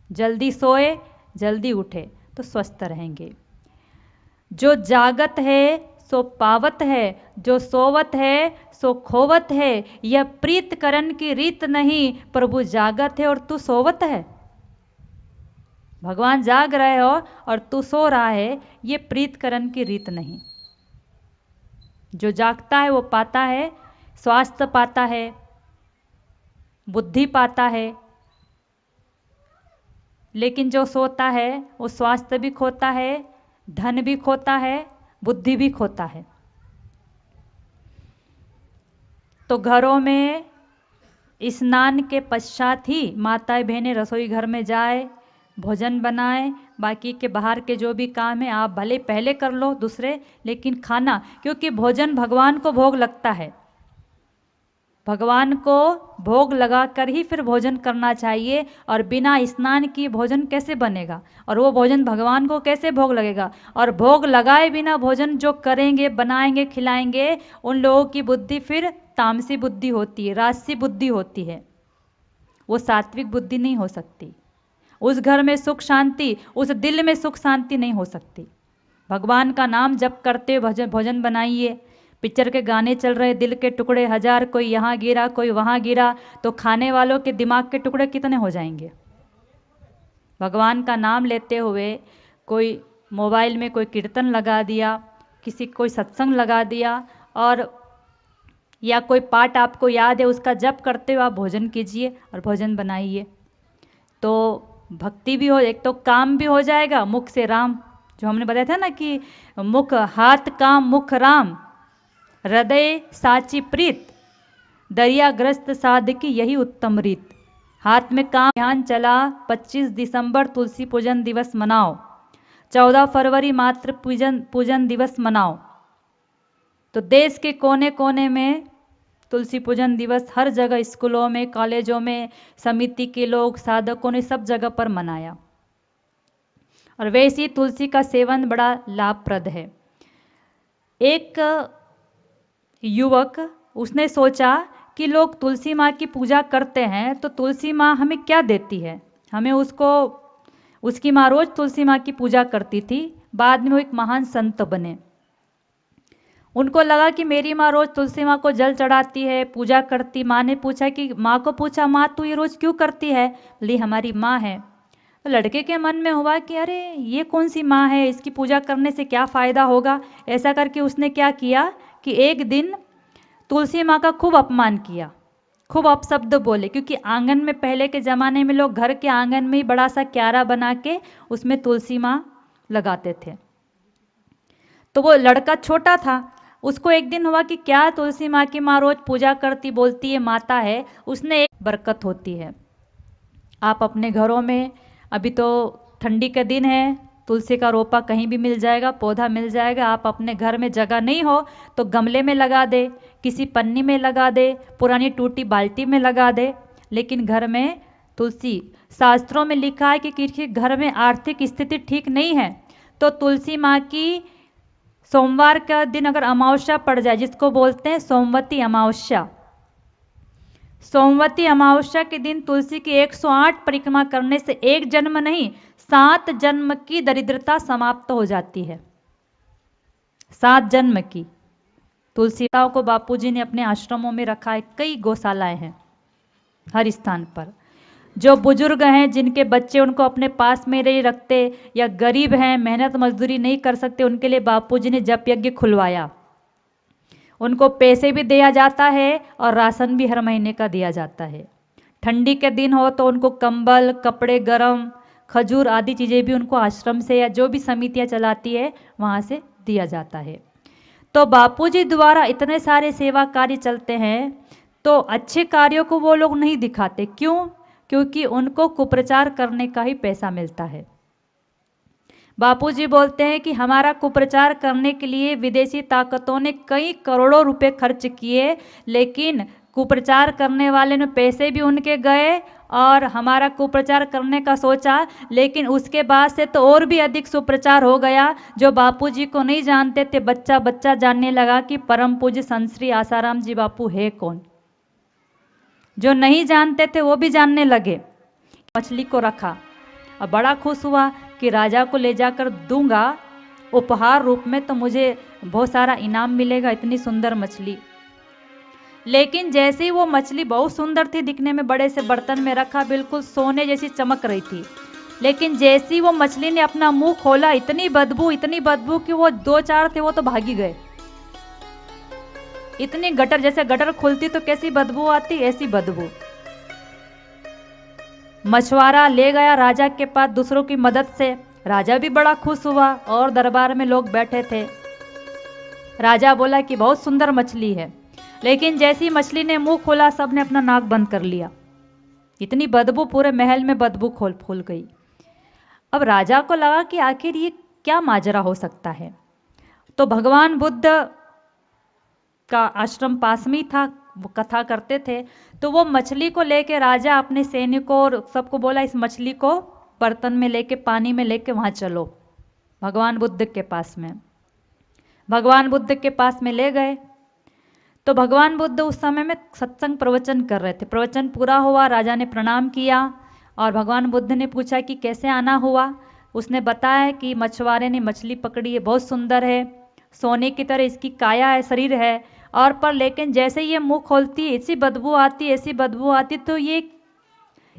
जल्दी सोए, जल्दी उठे तो स्वस्थ रहेंगे। जो जागत है सो पावत है, जो सोवत है सो खोवत है, यह प्रीत करन की रीत नहीं, प्रभु जागत है और तू सोवत है। भगवान जाग रहे हो और तू सो रहा है, ये प्रीत करन की रीत नहीं। जो जागता है वो पाता है, स्वास्थ्य पाता है, बुद्धि पाता है। लेकिन जो सोता है वो स्वास्थ्य भी खोता है, धन भी खोता है, बुद्धि भी खोता है। तो घरों में स्नान के पश्चात ही माताएं बहनें रसोई घर में जाए, भोजन बनाए, बाकी के बाहर के जो भी काम है आप भले पहले कर लो दूसरे, लेकिन खाना, क्योंकि भोजन भगवान को भोग लगता है, भगवान को भोग लगाकर ही फिर भोजन करना चाहिए। और बिना स्नान किए भोजन कैसे बनेगा, और वो भोजन भगवान को कैसे भोग लगेगा? और भोग लगाए बिना भोजन जो करेंगे, बनाएंगे, खिलाएंगे, उन लोगों की बुद्धि फिर तामसी बुद्धि होती है, राजसी बुद्धि होती है, वो सात्विक बुद्धि नहीं हो सकती। उस घर में सुख शांति, उस दिल में सुख शांति नहीं हो सकती। भगवान का नाम जप करते हुए भोजन बनाइए। पिक्चर के गाने चल रहे, दिल के टुकड़े हजार, कोई यहाँ गिरा कोई वहाँ गिरा, तो खाने वालों के दिमाग के टुकड़े कितने हो जाएंगे? भगवान का नाम लेते हुए कोई मोबाइल में कोई कीर्तन लगा दिया, किसी कोई सत्संग लगा दिया, और या कोई पाठ आपको याद है उसका जप करते हुए आप भोजन कीजिए और भोजन बनाइए, तो भक्ति भी हो, एक तो काम भी हो जाएगा, मुख से राम, जो हमने बताया था ना कि मुख हाथ काम मुख राम, हृदय साची प्रीत, दरियाग्रस्त साधकी यही उत्तम रीत। हाथ में काम, ध्यान चला, 25 दिसंबर तुलसी पूजन दिवस मनाओ, 14 फरवरी मातृ पूजन दिवस मनाओ। तो देश के कोने कोने में तुलसी पूजन दिवस हर जगह, स्कूलों में, कॉलेजों में, समिति के लोग, साधकों ने सब जगह पर मनाया। और वैसे ही तुलसी का सेवन बड़ा लाभप्रद है। एक युवक, उसने सोचा कि लोग तुलसी माँ की पूजा करते हैं तो तुलसी माँ हमें क्या देती है, हमें उसकी माँ रोज तुलसी माँ की पूजा करती थी। बाद में वो एक महान संत बने। उनको लगा कि मेरी माँ रोज तुलसी माँ को जल चढ़ाती है, पूजा करती। माँ ने पूछा कि माँ को पूछा, माँ तू ये रोज क्यों करती है? बोली हमारी माँ है। तो लड़के के मन में हुआ कि अरे ये कौन सी माँ है, इसकी पूजा करने से क्या फायदा होगा। ऐसा करके उसने क्या किया कि एक दिन तुलसी माँ का खूब अपमान किया, खूब अपशब्द बोले, क्योंकि आंगन में पहले के ज़माने में लोग घर के आंगन में ही बड़ा सा क्यारा बना के उसमें तुलसी माँ लगाते थे। तो वो लड़का छोटा था, उसको एक दिन हुआ कि क्या तुलसी माँ की माँ रोज पूजा करती, बोलती है माता है, उसने एक बरकत होती है। आप अपने घरों में, अभी तो ठंडी के दिन है, तुलसी का रोपा कहीं भी मिल जाएगा, पौधा मिल जाएगा। आप अपने घर में जगह नहीं हो तो गमले में लगा दे, किसी पन्नी में लगा दे, पुरानी टूटी बाल्टी में लगा दे, लेकिन घर में तुलसी। शास्त्रों में लिखा है कि किसी घर में आर्थिक स्थिति ठीक नहीं है तो तुलसी माँ की सोमवार का दिन अगर अमावस्या पड़ जाए, जिसको बोलते हैं सोमवती अमावस्या, सोमवती अमावस्या के दिन तुलसी की 108 परिक्रमा करने से एक जन्म नहीं 7 जन्म की दरिद्रता समाप्त हो जाती है। 7 जन्म की। तुलसीताओं को बापूजी ने अपने आश्रमों में रखा है, कई गौशालाएं हैं हर स्थान पर। जो बुजुर्ग हैं जिनके बच्चे उनको अपने पास में नहीं रखते या गरीब हैं, मेहनत मजदूरी नहीं कर सकते, उनके लिए बापूजी ने जप यज्ञ खुलवाया। उनको पैसे भी दिया जाता है और राशन भी हर महीने का दिया जाता है। ठंडी के दिन हो तो उनको कंबल, कपड़े गरम, खजूर आदि चीज़ें भी उनको आश्रम से या जो भी समितियां चलाती है वहाँ से दिया जाता है। तो बापूजी द्वारा इतने सारे सेवा कार्य चलते हैं, तो अच्छे कार्यों को वो लोग नहीं दिखाते। क्यों? क्योंकि उनको कुप्रचार करने का ही पैसा मिलता है। बापूजी बोलते हैं कि हमारा कुप्रचार करने के लिए विदेशी ताकतों ने कई करोड़ों रुपए खर्च किए, लेकिन कुप्रचार करने वाले ने पैसे भी उनके गए और हमारा कुप्रचार करने का सोचा, लेकिन उसके बाद से तो और भी अधिक सुप्रचार हो गया। जो बापूजी को नहीं जानते थे, बच्चा बच्चा जानने लगा कि परम पूज्य संत श्री आसाराम जी बापू है कौन। जो नहीं जानते थे वो भी जानने लगे। मछली को रखा और बड़ा खुश हुआ कि राजा को ले जाकर दूंगा उपहार रूप में, तो मुझे बहुत सारा इनाम मिलेगा, इतनी सुंदर मछली। लेकिन जैसे ही वो मछली बहुत सुंदर थी दिखने में, बड़े से बर्तन में रखा, बिल्कुल सोने जैसी चमक रही थी, लेकिन जैसे ही वो मछली ने अपना मुंह खोला, इतनी बदबू कि वो 2-4 थे वो तो भागी गए। इतनी गटर, जैसे गटर खुलती तो कैसी बदबू आती, ऐसी बदबू। मछुआरा ले गया राजा के पास दूसरों की मदद से। राजा भी बड़ा खुश हुआ और दरबार में लोग बैठे थे। राजा बोला कि बहुत सुंदर मछली है, लेकिन जैसी मछली ने मुंह खोला सबने अपना नाक बंद कर लिया। इतनी बदबू, पूरे महल में बदबू फूल गई। अब राजा को लगा कि आखिर ये क्या माजरा हो सकता है। तो भगवान बुद्ध का आश्रम पास में ही था, वो कथा करते थे। तो वो मछली को लेके राजा अपने सैनिकों और सबको बोला, इस मछली को बर्तन में लेके, पानी में लेके वहां चलो भगवान बुद्ध के पास में। भगवान बुद्ध के पास में ले गए। तो भगवान बुद्ध उस समय में सत्संग प्रवचन कर रहे थे। प्रवचन पूरा हुआ, राजा ने प्रणाम किया और भगवान बुद्ध ने पूछा कि कैसे आना हुआ। उसने बताया कि मछुआरे ने मछली पकड़ी है, बहुत सुंदर है, सोने की तरह इसकी काया है, शरीर है, और पर लेकिन जैसे ये मुंह खोलती है ऐसी बदबू आती, ऐसी बदबू आती, तो ये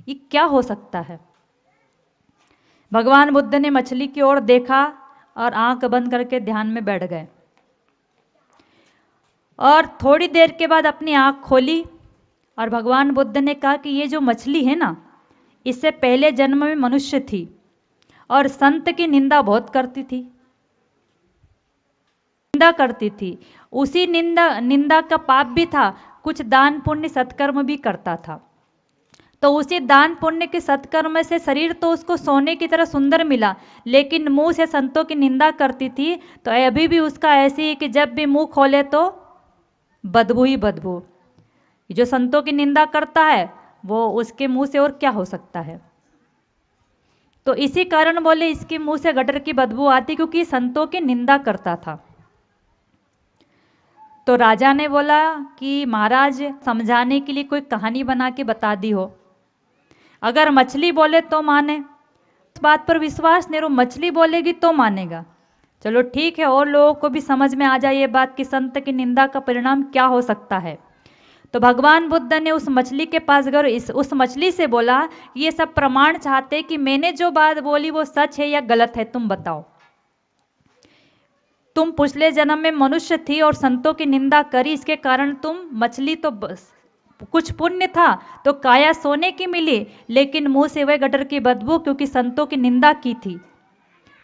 क्या हो सकता है। भगवान बुद्ध ने मछली की ओर देखा और आंख बंद करके ध्यान में बैठ गए, और थोड़ी देर के बाद अपनी आंख खोली और भगवान बुद्ध ने कहा कि ये जो मछली है ना, इससे पहले जन्म में मनुष्य थी और संत की निंदा बहुत करती थी, निंदा करती थी। उसी निंदा का पाप भी था, कुछ दान पुण्य सत्कर्म भी करता था। तो उसी दान पुण्य के सत्कर्म से शरीर तो उसको सोने की तरह सुंदर मिला, लेकिन मुंह से संतों की निंदा करती थी। तो अभी भी उसका ऐसी है कि जब भी मुंह खोले तो बदबू ही बदबू। जो संतों की निंदा करता है वो उसके मुंह से और क्या हो सकता है। तो इसी कारण बोले इसके मुंह से गटर की बदबू आती, क्योंकि संतों की निंदा करता था। तो राजा ने बोला कि महाराज समझाने के लिए कोई कहानी बना के बता दी हो। अगर मछली बोले तो माने, इस बात पर विश्वास नहीं, वो मछली बोलेगी तो मानेगा। चलो ठीक है, और लोगों को भी समझ में आ जाए ये बात कि संत की निंदा का परिणाम क्या हो सकता है। तो भगवान बुद्ध ने उस मछली के पास गए, उस मछली से बोला, ये सब प्रमाण चाहते कि मैंने जो बात बोली वो सच है या गलत है, तुम बताओ। तुम पिछले जन्म में मनुष्य थी और संतों की निंदा करी, इसके कारण तुम मछली, तो बस कुछ पुण्य था तो काया सोने की मिली, लेकिन मुंह से वह गटर की बदबू, क्योंकि संतों की निंदा की थी।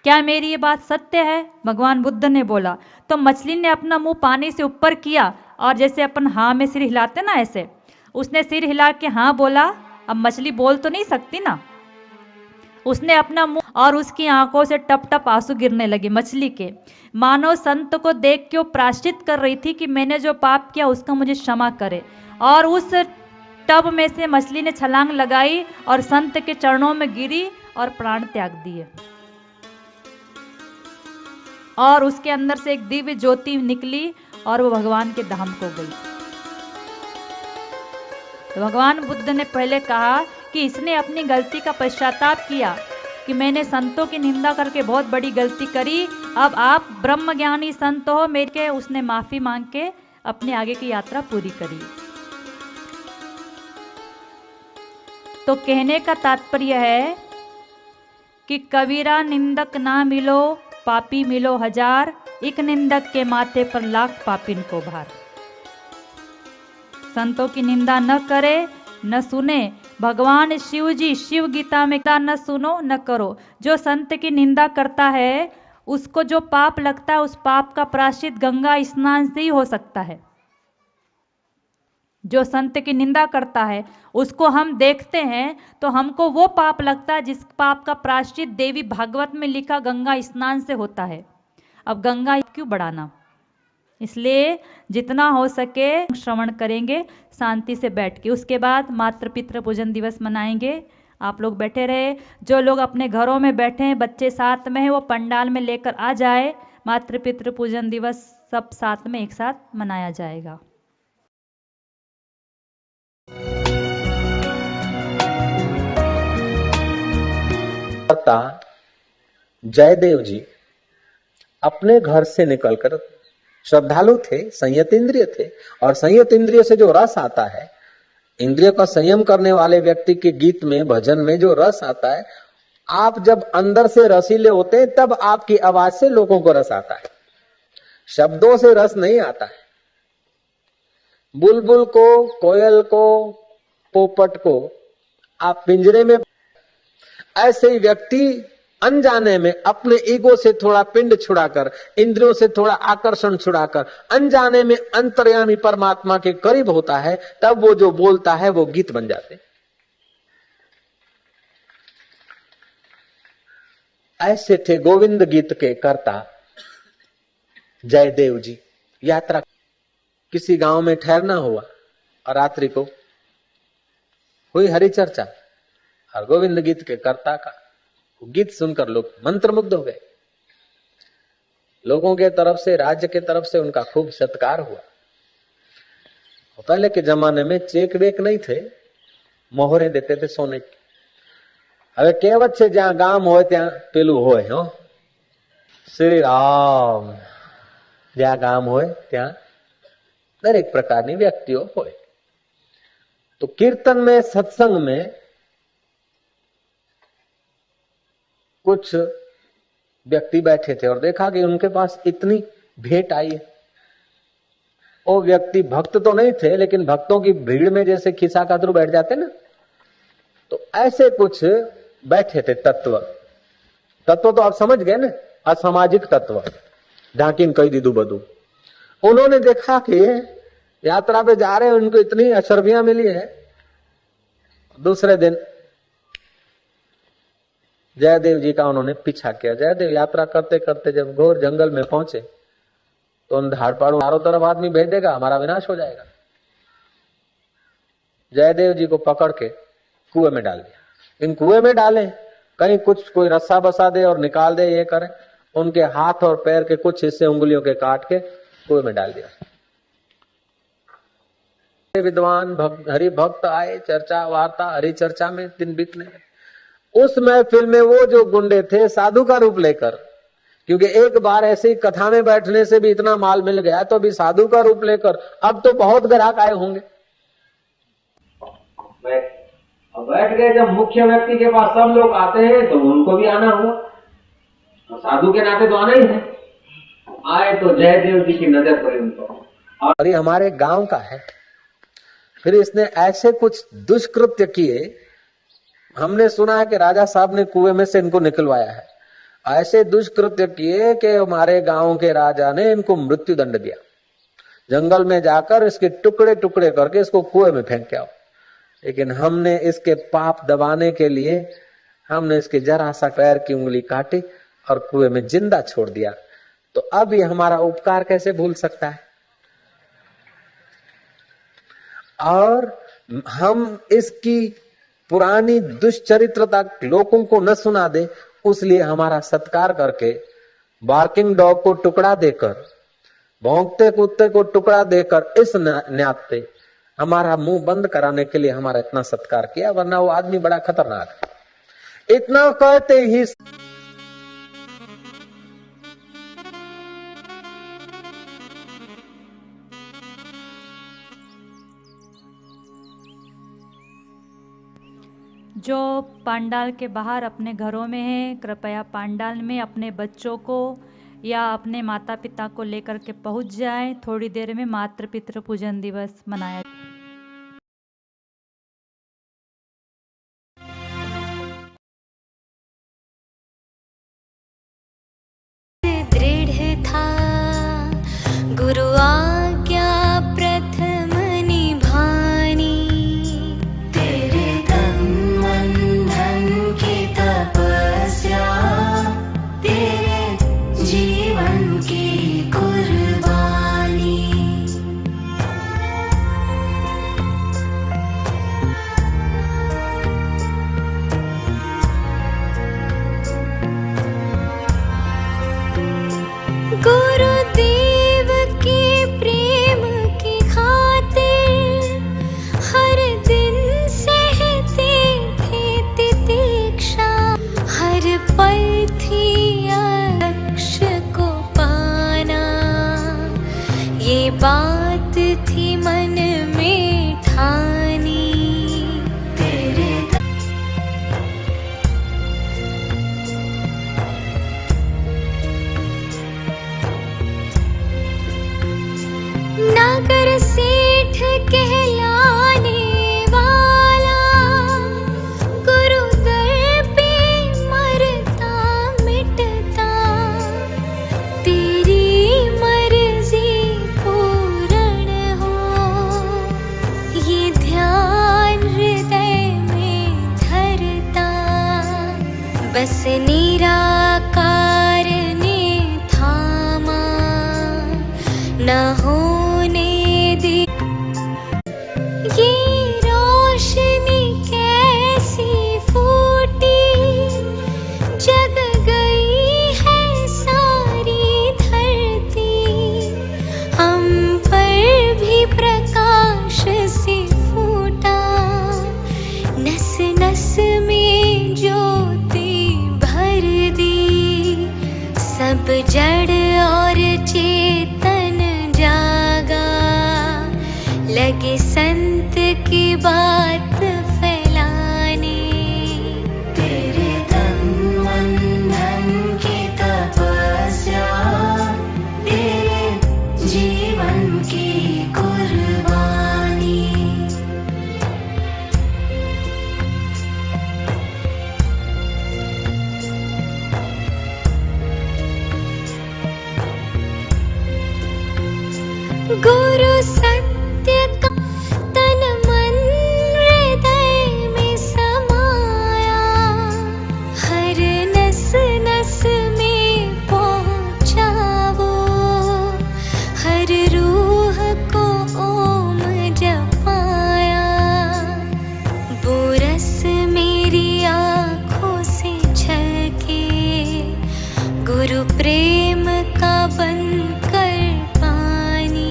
क्या मेरी ये बात सत्य है? भगवान बुद्ध ने बोला। तो मछली ने अपना मुंह पानी से ऊपर किया और जैसे अपन हाँ में सिर हिलाते ना, ऐसे उसने सिर हिला के हाँ बोला। अब मछली बोल तो नहीं सकती ना, उसने अपना मुंह, और उसकी आंखों से टप टप आंसू गिरने लगे मछली के। मानो संत को देख के वो प्रायश्चित कर रही थी कि मैंने जो पाप किया उसका मुझे क्षमा करे। और उस टब में से मछली ने छलांग लगाई और संत के चरणों में गिरी और प्राण त्याग दिए। और उसके अंदर से एक दिव्य ज्योति निकली और वो भगवान के धाम को गई। तो भगवान बुद्ध ने पहले कहा कि इसने अपनी गलती का पश्चाताप किया कि मैंने संतों की निंदा करके बहुत बड़ी गलती करी, अब आप ब्रह्मज्ञानी संत हो मेरे के। उसने माफी मांग के अपने आगे की यात्रा पूरी करी। तो कहने का तात्पर्य है कि कबीरा निंदक ना मिलो, पापी मिलो हजार, एक निंदक के माथे पर लाख पापिन को भार। संतों की निंदा न करे न सुने। भगवान शिव जी शिव गीता में न सुनो न करो। जो संत की निंदा करता है उसको जो पाप लगता है उस पाप का प्रायश्चित गंगा स्नान से ही हो सकता है। जो संत की निंदा करता है उसको हम देखते हैं तो हमको वो पाप लगता है जिस पाप का प्रायश्चित देवी भागवत में लिखा गंगा स्नान से होता है। अब गंगा क्यों बढ़ाना, इसलिए जितना हो सके श्रवण करेंगे शांति से बैठ के। उसके बाद मातृ पितृ पूजन दिवस मनाएंगे। आप लोग बैठे रहे, जो लोग अपने घरों में बैठे हैं, बच्चे साथ में हैं, वो पंडाल में लेकर आ जाए। मातृ पितृ पूजन दिवस सब साथ में एक साथ मनाया जाएगा। जयदेव जी अपने घर से निकलकर, श्रद्धालु थे, संयत इंद्रिय थे, और संयत इंद्रिय से जो रस आता है, इंद्रिय का संयम करने वाले व्यक्ति के गीत में, भजन में जो रस आता है, आप जब अंदर से रसीले होते हैं तब आपकी आवाज से लोगों को रस आता है, शब्दों से रस नहीं आता है। बुलबुल को, कोयल को, पोपट को आप पिंजरे में, ऐसे ही व्यक्ति अनजाने में अपने ईगो से थोड़ा पिंड छुड़ाकर, इंद्रियों से थोड़ा आकर्षण छुड़ाकर, अनजाने में अंतर्यामी परमात्मा के करीब होता है, तब वो जो बोलता है वो गीत बन जाते। ऐसे थे गोविंद गीत के कर्ता जयदेव जी। यात्रा किसी गांव में ठहरना हुआ और रात्रि को हुई हरि चर्चा, और गोविंद गीत के कर्ता का गीत सुनकर लोग मंत्रमुग्ध हो गए। लोगों के तरफ से, राज्य के तरफ से उनका खूब सत्कार हुआ। पहले के जमाने में चेक वेक नहीं थे, मोहरे देते थे सोने की। હવે કહેવત છે જ્યાં ગામ હોય ત્યાં પેલું હોય, હો શ્રી રામ, જ્યાં ગામ હોય ત્યાં દરેક પ્રકારની વ્યક્તિઓ હોય। तो कीर्तन में, सत्संग में कुछ व्यक्ति बैठे थे और देखा कि उनके पास इतनी भेंट आई है। वो व्यक्ति भक्त तो नहीं थे, लेकिन भक्तों की भीड़ में जैसे खिसा खातरू बैठ जाते ना, तो ऐसे कुछ बैठे थे तत्व। तत्व तो आप समझ गए ना, असामाजिक तत्व, ढांकीन कही दीदू बदू। उन्होंने देखा कि यात्रा पे जा रहे हैं, उनको इतनी अशर्फियां मिली है। दूसरे दिन जयदेव जी का उन्होंने पीछा किया। जयदेव यात्रा करते करते जब घोर जंगल में पहुंचे तो उन धाड़पाड़ू चारों तरफ आदमी भेज देगा, हमारा विनाश हो जाएगा। जयदेव जी को पकड़ के कुएं में डाल दिया। इन कुएं में डाले, कहीं कुछ कोई रस्सा बसा दे और निकाल दे, ये करे। उनके हाथ और पैर के कुछ हिस्से उंगलियों के काट के कुएं में डाल दिया। विद्वान हरि भक्त आए, चर्चा वार्ता हरि चर्चा में दिन बीतने लगे। उस महफिल में वो जो गुंडे थे साधु का रूप लेकर, क्योंकि एक बार ऐसी कथा में बैठने से भी इतना माल मिल गया तो अभी साधु का रूप लेकर अब तो बहुत ग्राहक आए होंगे। बैठ गए जब मुख्य व्यक्ति के पास सब लोग आते हैं तो उनको भी आना हुआ, तो साधु के नाते तो आना ही है। आए तो जयदेव जी की नजर पड़ी उनको, और ये हमारे गांव का है। फिर इसने ऐसे कुछ दुष्कृत्य किए, हमने सुना है कि राजा साहब ने कुएं में से इनको निकलवाया है। ऐसे दुष्कृत्य किए कि हमारे गांव के राजा ने इनको मृत्यु दंड दिया, जंगल में जाकर इसके टुकड़े टुकड़े करके इसको कुएं में फेंक के आओ। लेकिन हमने इसके पाप दबाने के लिए हमने इसके जरा सा पैर की उंगली काटी और कुएं में जिंदा छोड़ दिया। तो अब ये हमारा उपकार कैसे भूल सकता है? और हम इसकी पुरानी दुष्चरित्रता लोगों को न सुना दे, उसलिए हमारा सत्कार करके बार्किंग डॉग को टुकड़ा देकर, भौंकते कुत्ते को टुकड़ा देकर इस नाते हमारा मुंह बंद कराने के लिए हमारा इतना सत्कार किया, वरना वो आदमी बड़ा खतरनाक है। इतना कहते ही जो पंडाल के बाहर अपने घरों में हैं, कृपया पंडाल में अपने बच्चों को या अपने माता पिता को लेकर के पहुंच जाएं। थोड़ी देर में मातृ पितृ पूजन दिवस मनाया। दृढ़ था गुरु आज्ञा प्रथम निभानी, तेरे तन मन धन की तपस्या, तेरे जीवन की कुर्बानी। गुरुदेव के प्रेम की खातिर हर दिन सहते थे तितीक्षा, हर पल थी लक्ष्य को पाना, ये बात थी मन में ठानी। तेरे नगर सेठ कहलाने वाला, गुरु दर पे मरता मिटता, तेरी मर्जी पूर्ण हो, ये ध्यान हृदय में धरता। बस निराकार ने थामा, न होने दी ये रोशनी कैसी फूटी, जग गई है सारी धरती, हम पर भी प्रकाश से फूटा, नस नस में ज्योति भर दी, सब जड़ और चेतन जागा, लगे संत की बात फैलाने। तेरे तन मन धन की तपस्या, तेरे जीवन की कुर्बानी। गुरु सत्य का तन मन हृदय में समाया, हर नस नस में पहुंचा वो, हर रूह को ओम जपाया। वो रस मेरी आँखों से झलके, गुरु प्रेम का बनकर पानी।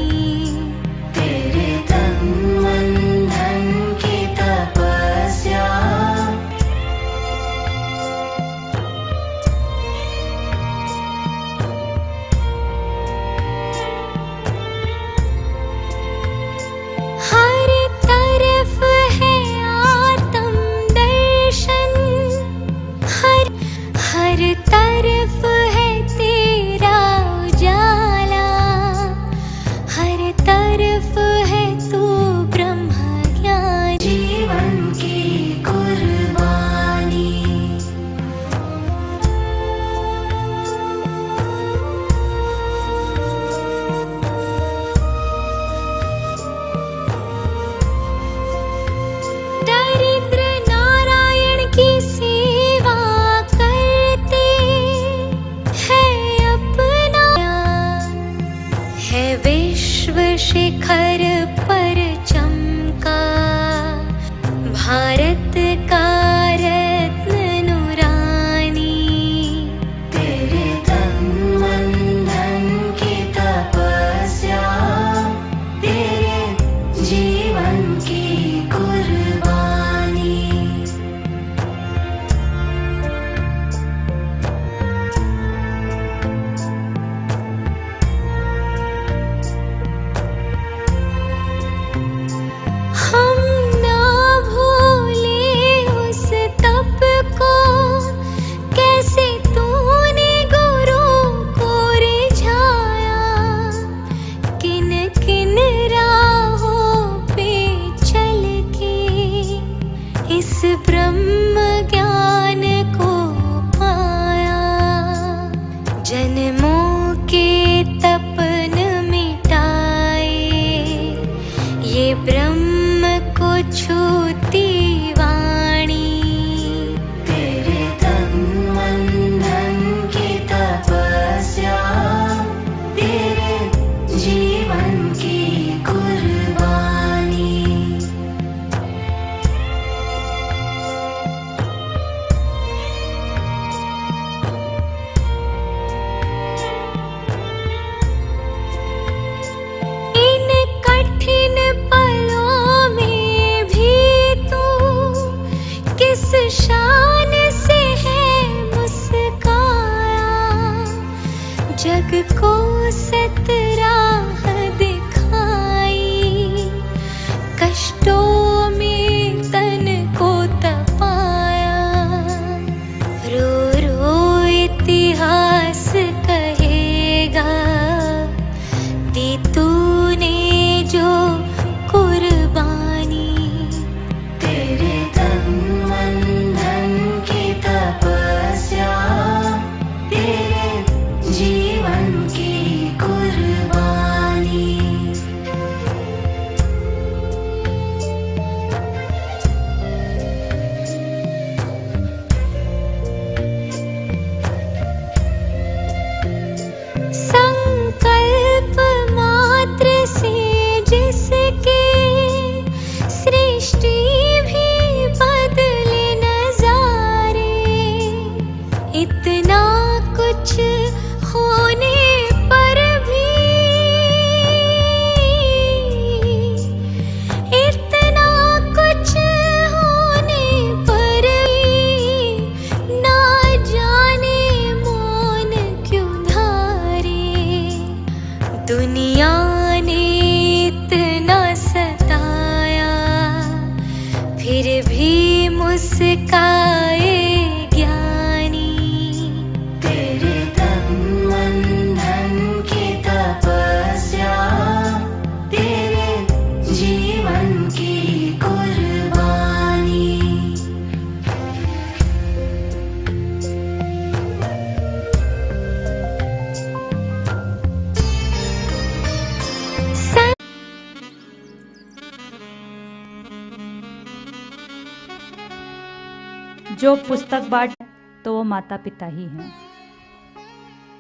जो पुस्तक बांटे तो वो माता पिता ही हैं।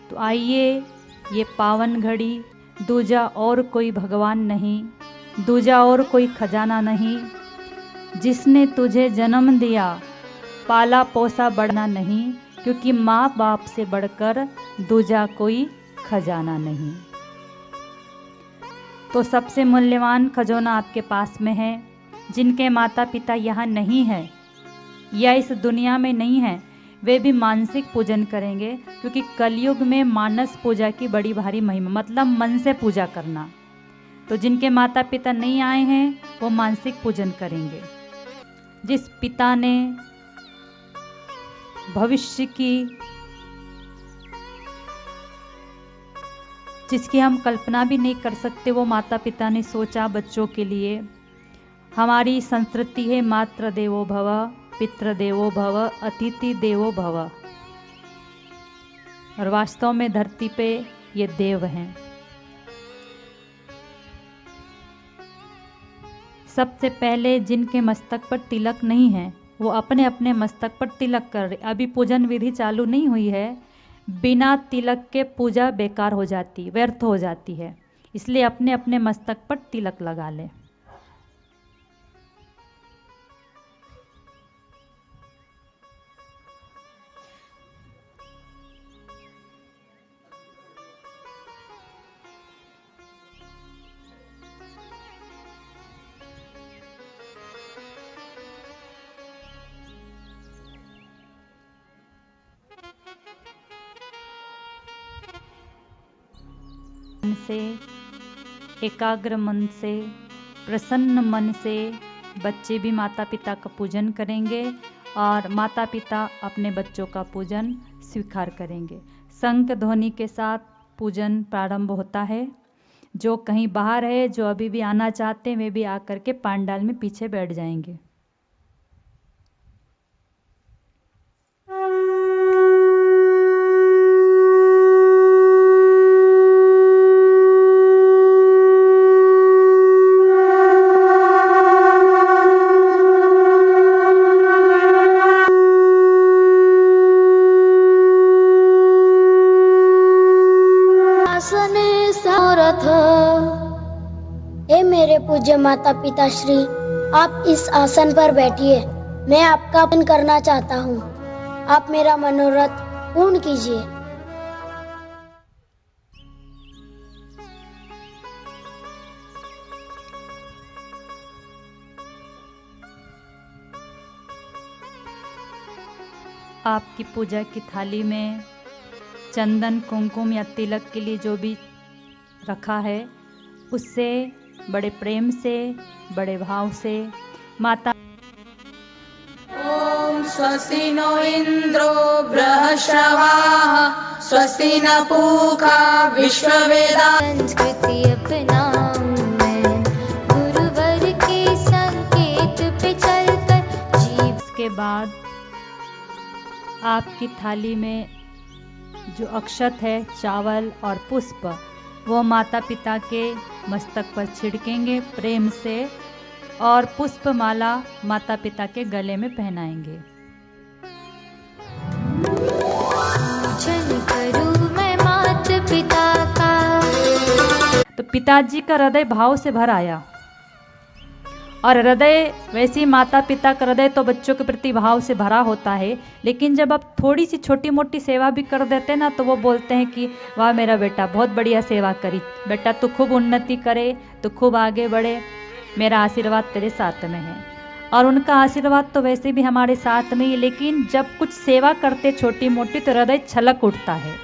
तो आइए ये पावन घड़ी, दूजा और कोई भगवान नहीं, दूजा और कोई खजाना नहीं, जिसने तुझे जन्म दिया पाला पोसा बढ़ना नहीं, क्योंकि माँ बाप से बढ़कर दूजा कोई खजाना नहीं। तो सबसे मूल्यवान खजाना आपके पास में है। जिनके माता पिता यहाँ नहीं है या इस दुनिया में नहीं है, वे भी मानसिक पूजन करेंगे, क्योंकि कलयुग में मानस पूजा की बड़ी भारी महिमा, मतलब मन से पूजा करना। तो जिनके माता पिता नहीं आए हैं वो मानसिक पूजन करेंगे। जिस पिता ने भविष्य की, जिसकी हम कल्पना भी नहीं कर सकते, वो माता पिता ने सोचा बच्चों के लिए। हमारी संस्कृति है मातृ देवो भव, पितृ देवो भव, अतिथि देवो भव। और वास्तव में धरती पे ये देव हैं। सबसे पहले जिनके मस्तक पर तिलक नहीं है वो अपने अपने मस्तक पर तिलक कर रहे। अभी पूजन विधि चालू नहीं हुई है। बिना तिलक के पूजा बेकार हो जाती, व्यर्थ हो जाती है, इसलिए अपने अपने मस्तक पर तिलक लगा ले। मन से, एकाग्र मन से, प्रसन्न मन से बच्चे भी माता पिता का पूजन करेंगे और माता पिता अपने बच्चों का पूजन स्वीकार करेंगे। शंख ध्वनि के साथ पूजन प्रारंभ होता है। जो कहीं बाहर है, जो अभी भी आना चाहते हैं, वे भी आकर के पांडाल में पीछे बैठ जाएंगे। हे मेरे पूज्य माता पिता श्री, आप इस आसन पर बैठिए। मैं आपका पूजन करना चाहता हूँ। आप मेरा मनोरथ पूर्ण कीजिए। आपकी पूजा की थाली में चंदन, कुमकुम या तिलक के लिए जो भी रखा है, उससे बड़े प्रेम से, बड़े भाव से माता। ओम स्वस्ति नो इंद्रो बृहस्पतिः, स्वस्ति न पूषा विश्ववेदाः। संस्कृति अपनाऊं मैं, गुरुवर के संकेत पे चलकर जीव। इसके बाद आपकी थाली में जो अक्षत है, चावल और पुष्प, वो माता पिता के मस्तक पर छिड़केंगे प्रेम से और पुष्प माला माता पिता के गले में पहनाएंगे। पूजन करूं मैं माता पिता का। तो पिताजी का हृदय भाव से भर आया। और हृदय, वैसे ही माता पिता का हृदय तो बच्चों के प्रति भाव से भरा होता है, लेकिन जब आप थोड़ी सी छोटी मोटी सेवा भी कर देते ना, तो वो बोलते हैं कि वाह मेरा बेटा बहुत बढ़िया सेवा करी, बेटा तू खूब उन्नति करे, तू खूब आगे बढ़े, मेरा आशीर्वाद तेरे साथ में है। और उनका आशीर्वाद तो वैसे भी हमारे साथ में ही, लेकिन जब कुछ सेवा करते छोटी मोटी तो हृदय छलक उठता है।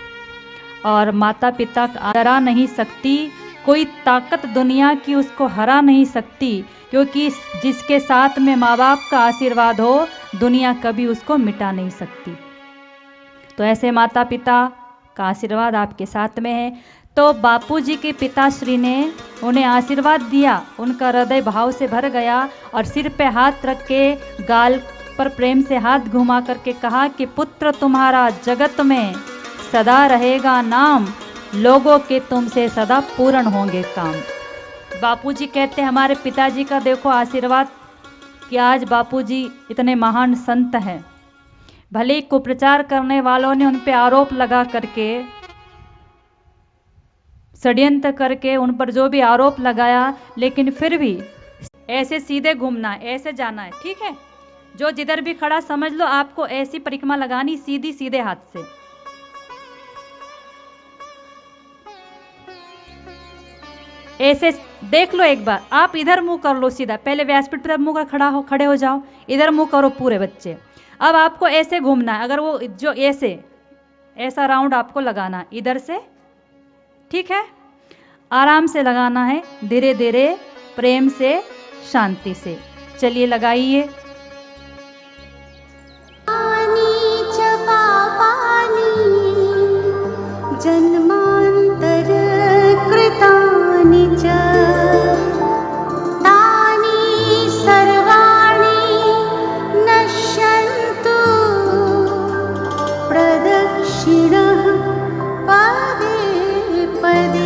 और माता पिता हरा नहीं सकती, कोई ताकत दुनिया की उसको हरा नहीं सकती, क्योंकि जिसके साथ में माँ बाप का आशीर्वाद हो, दुनिया कभी उसको मिटा नहीं सकती। तो ऐसे माता पिता का आशीर्वाद आपके साथ में है। तो बापूजी के पिताश्री ने उन्हें आशीर्वाद दिया, उनका हृदय भाव से भर गया और सिर पे हाथ रख के गाल पर प्रेम से हाथ घुमा करके कहा कि पुत्र तुम्हारा जगत में सदा रहेगा नाम, लोगों के तुमसे सदा पूर्ण होंगे काम। बापूजी कहते हैं हमारे पिताजी का देखो आशीर्वाद कि आज बापूजी इतने महान संत हैं, भले ही कुप्रचार करने वालों ने उन पे आरोप लगा करके, षड्यंत्र करके उन पर जो भी आरोप लगाया, लेकिन फिर भी ऐसे सीधे घूमना है, ऐसे जाना है, ठीक है। जो जिधर भी खड़ा समझ लो आपको ऐसी परिक्रमा लगानी, सीधी सीधे हाथ से। ऐसे देख लो एक बार, आप इधर मुंह कर लो सीधा, पहले व्यासपीठ पर मुंह कर खड़े हो जाओ, इधर मुंह करो पूरे बच्चे। अब आपको ऐसे घूमना है, अगर वो जो ऐसा राउंड आपको लगाना इधर से, ठीक है। आराम से लगाना है, धीरे धीरे, प्रेम से, शांति से। चलिए लगाइए। जन्मांतर कृतानि च तानि सर्वाणि नश्यन्तु प्रदक्षिणः पदे पदे।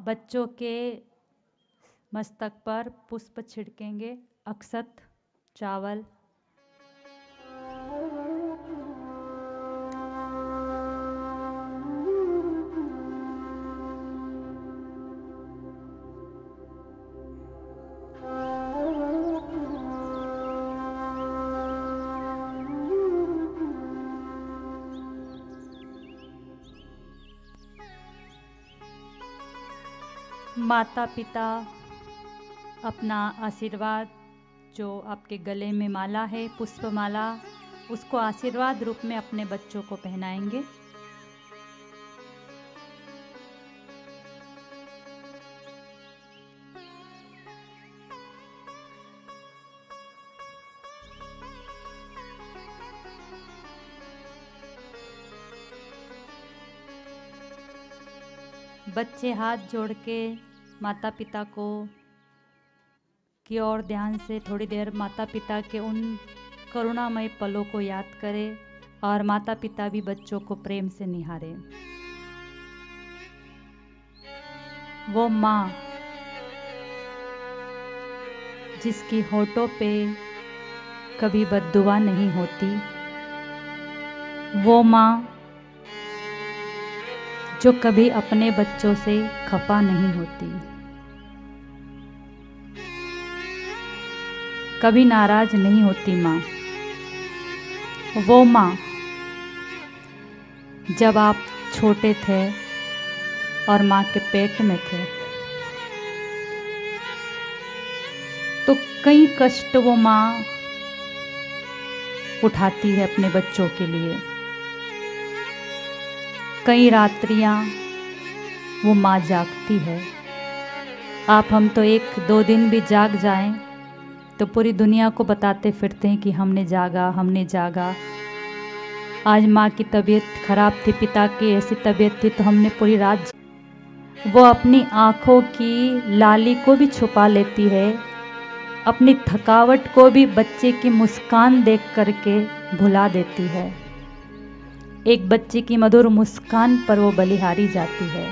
बच्चों के मस्तक पर पुष्प छिड़केंगे, अक्षत, चावल। माता पिता अपना आशीर्वाद, जो आपके गले में माला है, पुष्प माला, उसको आशीर्वाद रूप में अपने बच्चों को पहनाएंगे। बच्चे हाथ जोड़ के माता पिता की ओर ध्यान से थोड़ी देर माता पिता के उन करुणामय पलों को याद करें और माता पिता भी बच्चों को प्रेम से निहारें। वो माँ जिसकी होठों पे कभी बद्दुआ नहीं होती, वो माँ जो कभी अपने बच्चों से खफा नहीं होती, कभी नाराज नहीं होती माँ। वो माँ जब आप छोटे थे और माँ के पेट में थे तो कई कष्ट वो माँ उठाती है अपने बच्चों के लिए। कई रात्रियां वो माँ जागती है। आप हम तो 1-2 दिन भी जाग जाएं तो पूरी दुनिया को बताते फिरते हैं कि हमने जागा, हमने जागा। आज माँ की तबीयत खराब थी, पिता की ऐसी तबीयत थी, तो हमने पूरी रात वो अपनी आंखों की लाली को भी छुपा लेती है, अपनी थकावट को भी बच्चे की मुस्कान देख करके भुला देती है। एक बच्चे की मधुर मुस्कान पर वो बलिहारी जाती है।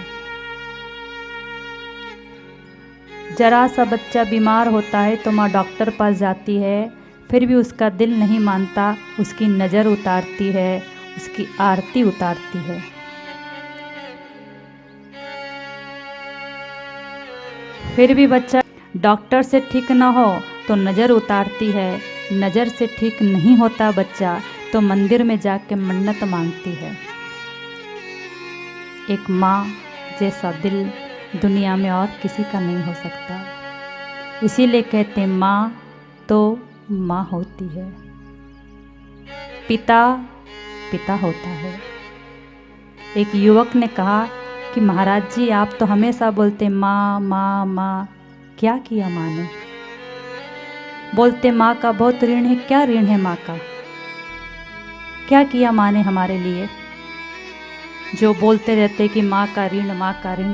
जरा सा बच्चा बीमार होता है तो माँ डॉक्टर पास जाती है, फिर भी उसका दिल नहीं मानता, उसकी नज़र उतारती है, उसकी आरती उतारती है। फिर भी बच्चा डॉक्टर से ठीक ना हो तो नज़र उतारती है, नज़र से ठीक नहीं होता बच्चा तो मंदिर में जाके मन्नत मांगती है। एक माँ जैसा दिल दुनिया में और किसी का नहीं हो सकता। इसीलिए कहते हैं माँ तो माँ होती है, पिता पिता होता है। एक युवक ने कहा कि महाराज जी आप तो हमेशा बोलते माँ माँ माँ, क्या किया माँ ने? बोलते माँ का बहुत ऋण है। क्या ऋण है माँ का? क्या किया माँ ने हमारे लिए? जो बोलते रहते कि माँ का ऋण माँ का ऋण।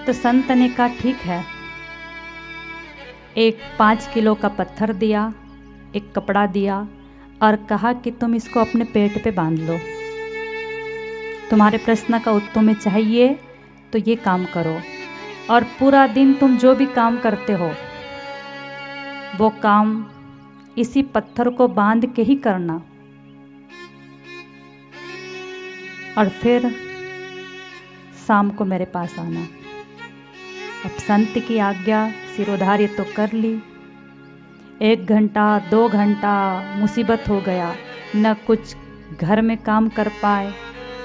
तो संत ने कहा ठीक है, एक 5 किलो का पत्थर दिया, एक कपड़ा दिया और कहा कि तुम इसको अपने पेट पे बांध लो। तुम्हारे प्रश्न का उत्तर तुम्हें चाहिए तो ये काम करो, और पूरा दिन तुम जो भी काम करते हो वो काम इसी पत्थर को बांध के ही करना। और फिर शाम को मेरे पास आना। अब संत की आज्ञा सिरोधार्य तो कर ली। 1 घंटा 2 घंटा मुसीबत हो गया, न कुछ घर में काम कर पाए,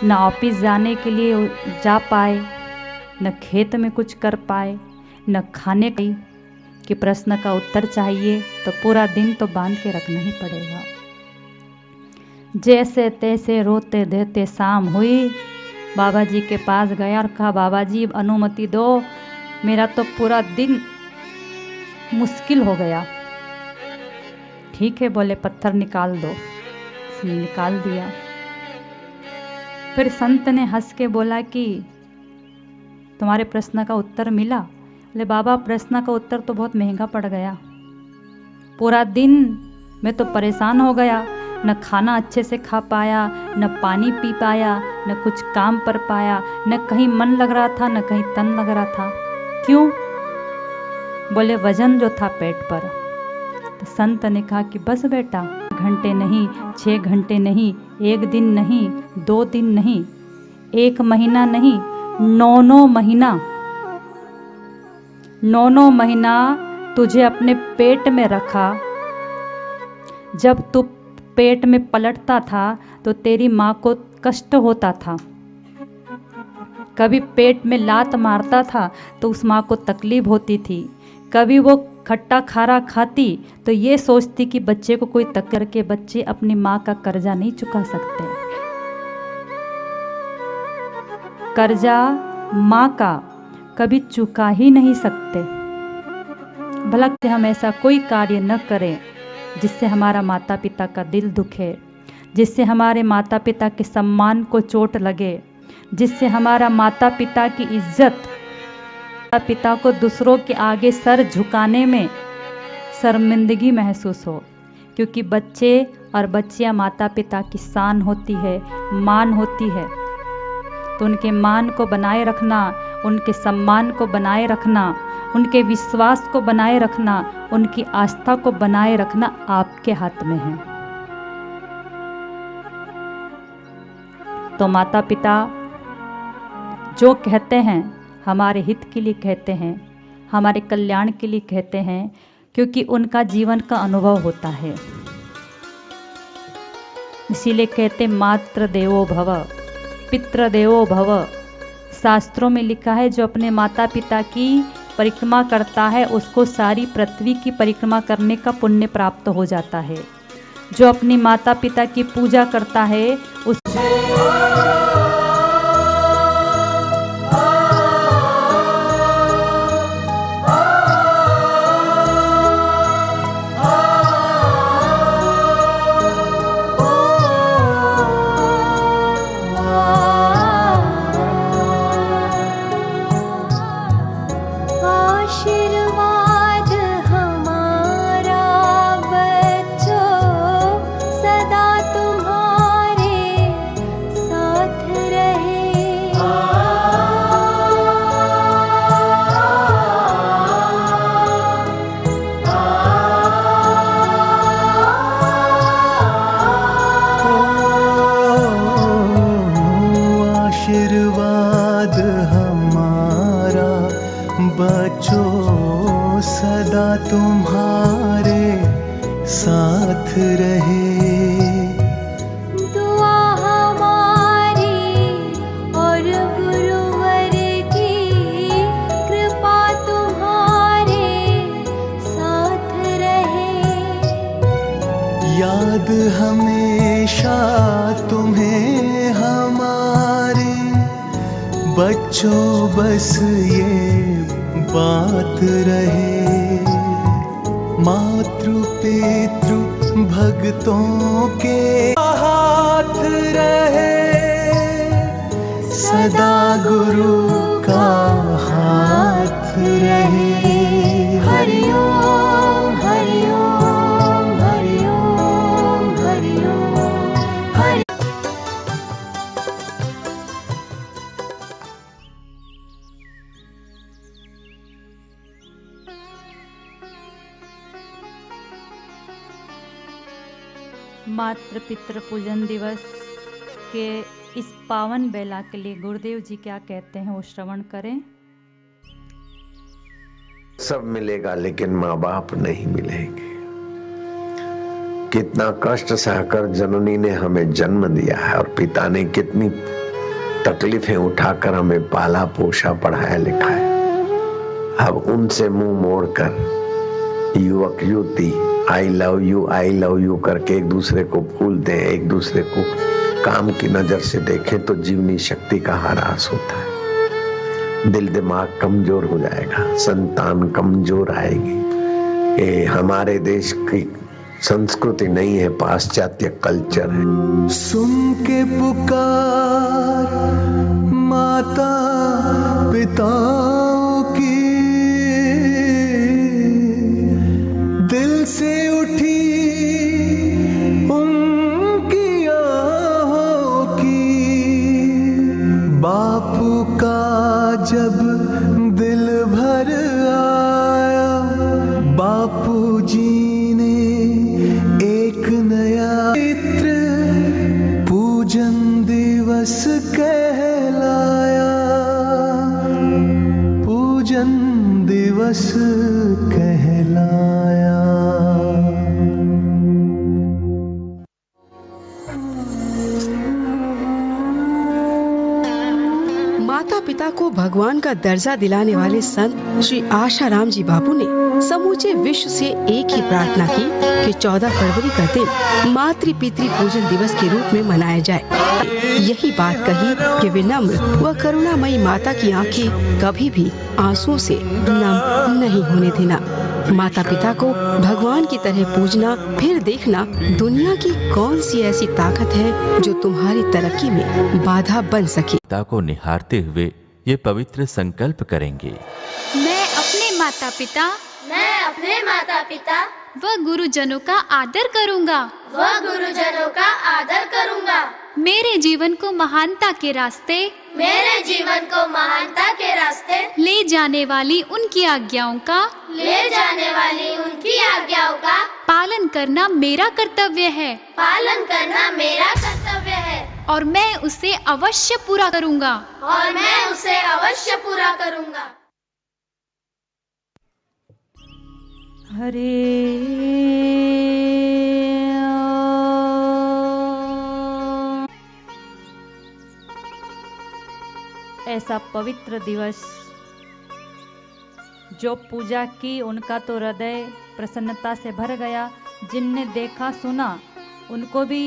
न ऑफिस जाने के लिए जा पाए, न खेत में कुछ कर पाए, न खाने कि प्रश्न का उत्तर चाहिए तो पूरा दिन तो बांध के रखना ही पड़ेगा। जैसे तैसे रोते देते शाम हुई, बाबा जी के पास गया और कहा बाबा जी अनुमति दो, मेरा तो पूरा दिन मुश्किल हो गया। ठीक है बोले पत्थर निकाल दो। इसने निकाल दिया। फिर संत ने हंस के बोला कि तुम्हारे प्रश्न का उत्तर मिला? बोले बाबा प्रश्न का उत्तर तो बहुत महंगा पड़ गया, पूरा दिन मैं तो परेशान हो गया, न खाना अच्छे से खा पाया, न पानी पी पाया, न कुछ काम कर पाया, न कहीं मन लग रहा था न कहीं तन लग रहा था। क्यों? बोले वजन जो था पेट पर। तो संत ने कहा कि बस बेटा, घंटे नहीं, 6 घंटे नहीं, 1 दिन नहीं, 2 दिन नहीं, 1 महीना नहीं, 9 महीना, 9 महीना तुझे अपने पेट में रखा। जब तू पेट में पलटता था तो तेरी माँ को कष्ट होता था। कभी पेट में लात मारता था तो उस माँ को तकलीफ होती थी। कभी वो खट्टा खारा खाती तो ये सोचती कि बच्चे को कोई तक करके बच्चे अपनी माँ का कर्जा नहीं चुका सकते। कर्जा माँ का कभी चुका ही नहीं सकते। भला हम ऐसा कोई कार्य न करें जिससे हमारा माता पिता का दिल दुखे, जिससे हमारे माता पिता के सम्मान को चोट लगे, जिससे हमारा माता पिता की इज्जत, माता पिता को दूसरों के आगे सर झुकाने में शर्मिंदगी महसूस हो। क्योंकि बच्चे और बच्चियां माता पिता की शान होती है, मान होती है। तो उनके मान को बनाए रखना, उनके सम्मान को बनाए रखना, उनके विश्वास को बनाए रखना, उनकी आस्था को बनाए रखना आपके हाथ में है। तो माता पिता जो कहते हैं हमारे हित के लिए कहते हैं, हमारे कल्याण के लिए कहते हैं, क्योंकि उनका जीवन का अनुभव होता है। इसीलिए कहते मातृ देवो भव, पितृ देवो भव। शास्त्रों में लिखा है जो अपने माता पिता की परिक्रमा करता है उसको सारी पृथ्वी की परिक्रमा करने का पुण्य प्राप्त हो जाता है। जो अपनी माता पिता की पूजा करता है उस याद हमारा बच्चों सदा तुम्हारे साथ रहे। दुआ हमारी और गुरुवर की कृपा तुम्हारे साथ रहे। याद हमेशा तुम्हें हमारे बच्चों बस ये बात रहे। मातृ पितृ भक्तों के हाथ रहे, सदा गुरु का हाथ रहे। हरि ओम हरि ओम हरि ओम हरि ओम हरि। मातृ पितृ पूजन दिवस के इस पावन बेला के लिए गुरुदेव जी क्या कहते हैं वो श्रवण करें। सब मिलेगा लेकिन माँ बाप नहीं मिलेंगे। कितना कष्ट सहकर जननी ने हमें जन्म दिया है और पिता ने कितनी तकलीफें उठाकर हमें पाला पोषा पढ़ाया लिखाया। अब उनसे मुंह मोड़कर युवक युवती आई लव यू करके एक दूसरे को भूल दें, एक दूसरे को काम की नजर से देखें तो जीवनी शक्ति का ह्रास होता है। दिल दिमाग कमजोर हो जाएगा, संतान कमजोर आएगी। ये हमारे देश की संस्कृति नहीं है, पाश्चात्य कल्चर है। सुन के पुकार माता पिताओं की, दिल से उठी उनकी आहों की। बापू का जब दिल भर आया, बापू जी ने एक नया चित्र पूजन दिवस कहलाया, पूजन दिवस कहलाया। माता पिता को भगवान का दर्जा दिलाने वाले संत श्री आशाराम जी बापू ने समूचे विश्व से एक ही प्रार्थना की कि 14 फरवरी का दिन मातृ पितृ पूजन दिवस के रूप में मनाया जाए। यही बात कही कि विनम्र व करुणामयी माता की आंखें कभी भी आंसुओं से नम नहीं होने देना। माता पिता को भगवान की तरह पूजना, फिर देखना दुनिया की कौन सी ऐसी ताकत है जो तुम्हारी तरक्की में बाधा बन सके। पिता को निहारते हुए ये पवित्र संकल्प करेंगे। मैं अपने माता पिता व गुरुजनों का आदर करूंगा। मेरे जीवन को महानता के रास्ते ले जाने वाली उनकी आज्ञाओं का पालन करना मेरा कर्तव्य है और मैं उसे अवश्य पूरा करूंगा। हरे ऐसा पवित्र दिवस जो पूजा की उनका तो हृदय प्रसन्नता से भर गया। जिनने देखा सुना उनको भी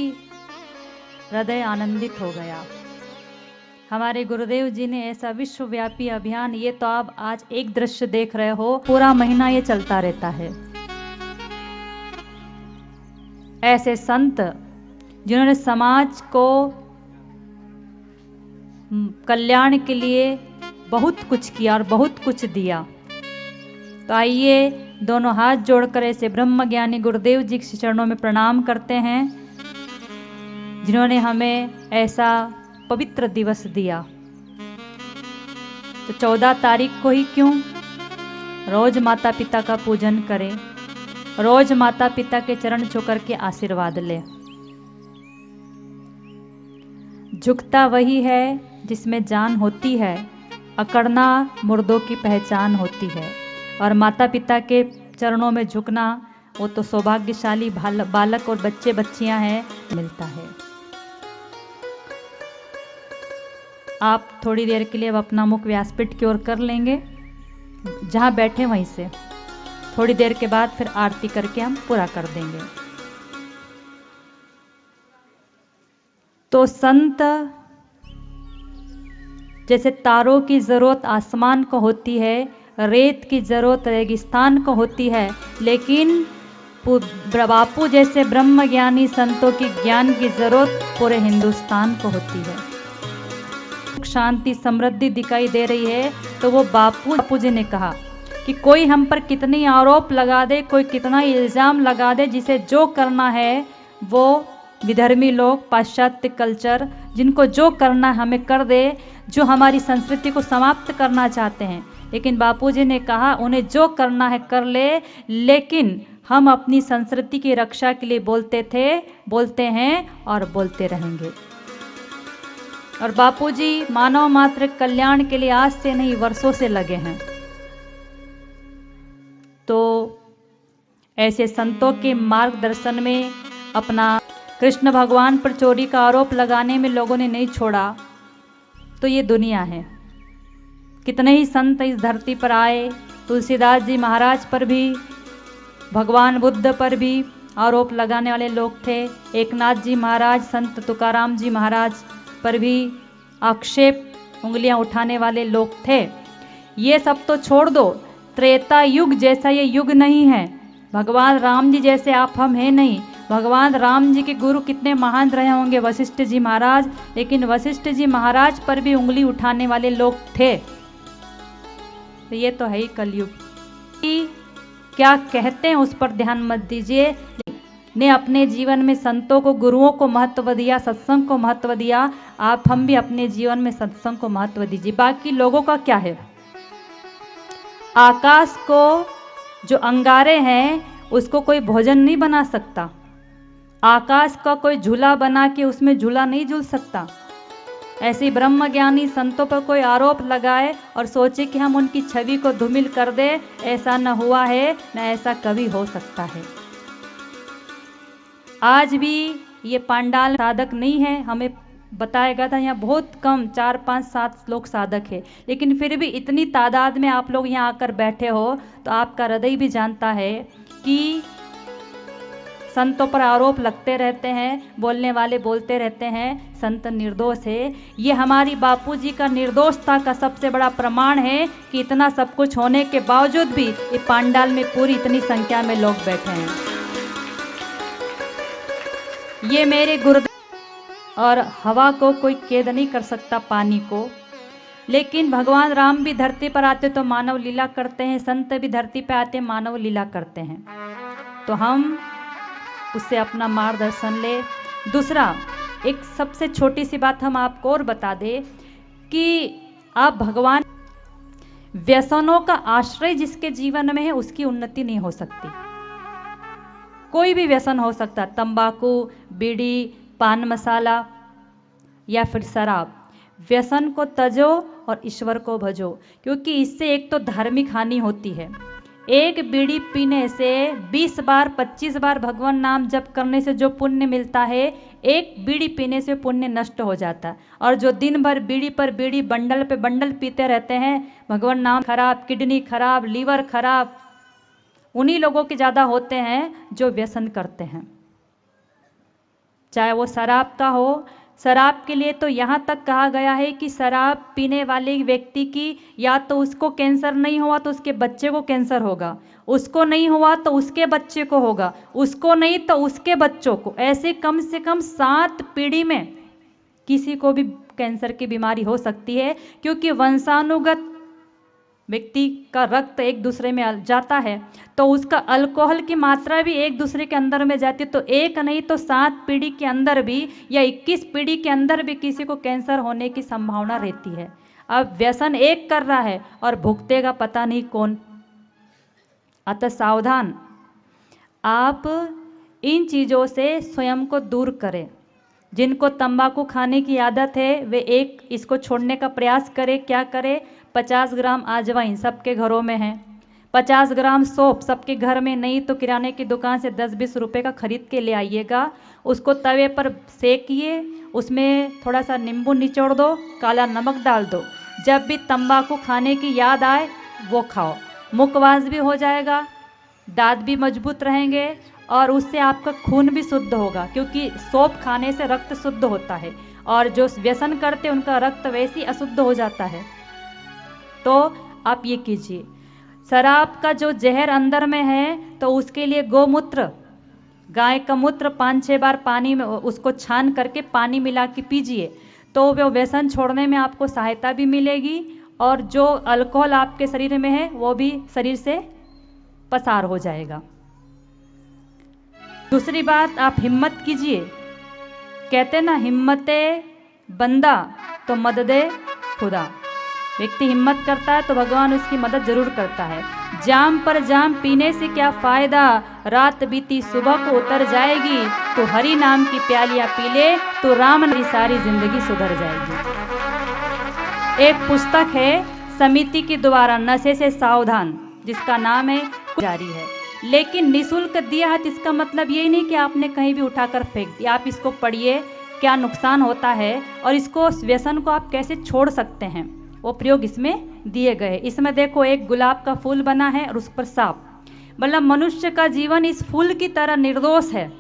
हृदय आनंदित हो गया। हमारे गुरुदेव जी ने ऐसा विश्वव्यापी अभियान, ये तो आप आज एक दृश्य देख रहे हो, पूरा महीना ये चलता रहता है। ऐसे संत जिन्होंने समाज को कल्याण के लिए बहुत कुछ किया और बहुत कुछ दिया। तो आइए दोनों हाथ जोड़कर ऐसे ब्रह्म ज्ञानी गुरुदेव जी के चरणों में प्रणाम करते हैं जिन्होंने हमें ऐसा पवित्र दिवस दिया। तो 14 तारीख को ही क्यों, रोज माता पिता का पूजन करें, रोज माता पिता के चरण छू करके आशीर्वाद ले। झुकता वही है जिसमें जान होती है, अकड़ना मुर्दों की पहचान होती है। और माता पिता के चरणों में झुकना, वो तो सौभाग्यशाली बालक और बच्चे बच्चियां हैं मिलता है। आप थोड़ी देर के लिए अब अपना मुख व्यासपीठ की ओर कर लेंगे, जहां बैठे वहीं से। थोड़ी देर के बाद फिर आरती करके हम पूरा कर देंगे। तो संत जैसे तारों की जरूरत आसमान को होती है, रेत की जरूरत रेगिस्तान को होती है, लेकिन बापू जैसे ब्रह्म ज्ञानी संतों की ज्ञान की जरूरत पूरे हिंदुस्तान को होती है। शांति समृद्धि दिखाई दे रही है तो वो बापू जी ने कहा कि कोई हम पर कितनी आरोप लगा दे, कोई कितना इल्जाम लगा दे, जिसे जो करना है वो विधर्मी लोग, पाश्चात्य कल्चर, जिनको जो करना हमें कर दे, जो हमारी संस्कृति को समाप्त करना चाहते हैं। लेकिन बापूजी ने कहा उन्हें जो करना है कर ले, लेकिन हम अपनी संस्कृति की रक्षा के लिए बोलते थे, बोलते हैं और बोलते रहेंगे। और बापूजी मानव मात्र कल्याण के लिए आज से नहीं वर्षों से लगे हैं। तो ऐसे संतों के मार्गदर्शन में अपना कृष्ण भगवान पर चोरी का आरोप लगाने में लोगों ने नहीं छोड़ा। तो ये दुनिया है। कितने ही संत इस धरती पर आए, तुलसीदास जी महाराज पर भी, भगवान बुद्ध पर भी आरोप लगाने वाले लोग थे। एकनाथ जी महाराज, संत तुकाराम जी महाराज पर भी आक्षेप, उंगलियां उठाने वाले लोग थे। ये सब तो छोड़ दो, त्रेता युग जैसा ये युग नहीं है। भगवान राम जी जैसे आप हम हैं नहीं। भगवान राम जी के गुरु कितने महान रहे होंगे, वशिष्ठ जी महाराज, लेकिन वशिष्ठ जी महाराज पर भी उंगली उठाने वाले लोग थे। तो ये तो है ही कलयुग। क्या कहते हैं उस पर ध्यान मत दीजिए। ने अपने जीवन में संतों को, गुरुओं को महत्व दिया, सत्संग को महत्व दिया। आप हम भी अपने जीवन में सत्संग को महत्व दीजिए। बाकी लोगों का क्या है। आकाश को जो अंगारे हैं उसको कोई भोजन नहीं बना सकता। आकाश का कोई झूला बना के उसमें झूला नहीं झूल सकता। ऐसी ब्रह्म ज्ञानी संतों पर कोई आरोप लगाए और सोचे कि हम उनकी छवि को धूमिल कर दे, ऐसा न हुआ है, न ऐसा कभी हो सकता है। आज भी ये पांडाल साधक नहीं है। हमें बताया गया था यहाँ बहुत कम 4, 5, 7 लोग साधक है, लेकिन फिर भी इतनी तादाद में आप लोग यहाँ आकर बैठे हो तो आपका हृदय भी जानता है कि संतों पर आरोप लगते रहते हैं, बोलने वाले बोलते रहते हैं, संत निर्दोष है। ये हमारी बापूजी का निर्दोषता का सबसे बड़ा प्रमाण है कि इतना सब कुछ होने के बावजूद भी ये पांडाल में पूरी इतनी संख्या में लोग बैठे हैं। ये मेरे गुरुदेव और हवा को कोई कैद नहीं कर सकता, पानी को। लेकिन भगवान राम भी धरती पर आते तो मानव लीला करते हैं, संत भी धरती पर आते मानव लीला करते हैं। तो हम उससे अपना मार्गदर्शन ले। दूसरा, एक सबसे छोटी सी बात हम आपको और बता दें कि आप भगवान, व्यसनों का आश्रय जिसके जीवन में है उसकी उन्नति नहीं हो सकती। कोई भी व्यसन हो सकता, तंबाकू, बीड़ी, पान मसाला या फिर शराब। व्यसन को तजो और ईश्वर को भजो, क्योंकि इससे एक तो धार्मिक हानि होती है। एक बीड़ी पीने से 20 बार 25 बार भगवान नाम जप करने से जो पुण्य मिलता है, एक बीड़ी पीने से पुण्य नष्ट हो जाता है। और जो दिन भर बीड़ी पर बीड़ी, बंडल पे बंडल पीते रहते हैं, भगवान नाम खराब, किडनी खराब, लीवर खराब, उन्हीं लोगों के ज़्यादा होते हैं जो व्यसन करते हैं। चाहे वो शराब का हो। शराब के लिए तो यहाँ तक कहा गया है कि शराब पीने वाले व्यक्ति की या तो उसको कैंसर नहीं हुआ तो उसके बच्चे को कैंसर होगा, उसको नहीं हुआ तो उसके बच्चे को होगा, उसको नहीं तो उसके बच्चों को। ऐसे कम से कम 7 पीढ़ी में किसी को भी कैंसर की बीमारी हो सकती है, क्योंकि वंशानुगत व्यक्ति का रक्त एक दूसरे में जाता है तो उसका अल्कोहल की मात्रा भी एक दूसरे के अंदर में जाती है। तो एक नहीं तो 7 पीढ़ी के अंदर भी या 21 पीढ़ी के अंदर भी किसी को कैंसर होने की संभावना रहती है। अब व्यसन एक कर रहा है और भुगतेगा पता नहीं कौन। अतः सावधान, आप इन चीज़ों से स्वयं को दूर करें। जिनको तंबाकू खाने की आदत है वे एक इसको छोड़ने का प्रयास करें। क्या करें? 50 ग्राम अजवाइन सबके घरों में है, 50 ग्राम सौंफ सबके घर में नहीं तो किराने की दुकान से 10-20 रुपए का खरीद के ले आइएगा। उसको तवे पर सेकिए, उसमें थोड़ा सा नींबू निचोड़ दो, काला नमक डाल दो। जब भी तंबाकू खाने की याद आए वो खाओ। मुखवास भी हो जाएगा, दांत भी मजबूत रहेंगे और उससे आपका खून भी शुद्ध होगा, क्योंकि सौंफ खाने से रक्त शुद्ध होता है और जो व्यसन करते उनका रक्त वैसे ही अशुद्ध हो जाता है। तो आप ये कीजिए। शराब का जो जहर अंदर में है तो उसके लिए गोमूत्र, गाय का मूत्र 5-6 बार पानी में उसको छान करके पानी मिला के पीजिए, तो वो व्यसन छोड़ने में आपको सहायता भी मिलेगी और जो अल्कोहल आपके शरीर में है वो भी शरीर से पसार हो जाएगा। दूसरी बात, आप हिम्मत कीजिए। कहते ना, हिम्मते बंदा तो मददे खुदा। व्यक्ति हिम्मत करता है तो भगवान उसकी मदद जरूर करता है। जाम पर जाम पीने से क्या फायदा, रात बीती सुबह को उतर जाएगी। तो हरि नाम की प्यालियां पी ले तो राम की सारी जिंदगी सुधर जाएगी। एक पुस्तक है समिति के द्वारा, नशे से सावधान, जिसका नाम है, जारी है, लेकिन निःशुल्क दिया है। इसका मतलब ये नहीं कि आपने कहीं भी उठाकर फेंक दिया। आप इसको पढ़िए, क्या नुकसान होता है और इसको व्यसन को आप कैसे छोड़ सकते हैं, वो प्रयोग इसमें दिए गए। इसमें देखो, एक गुलाब का फूल बना है और उस पर सांप। मतलब मनुष्य का जीवन इस फूल की तरह निर्दोष है,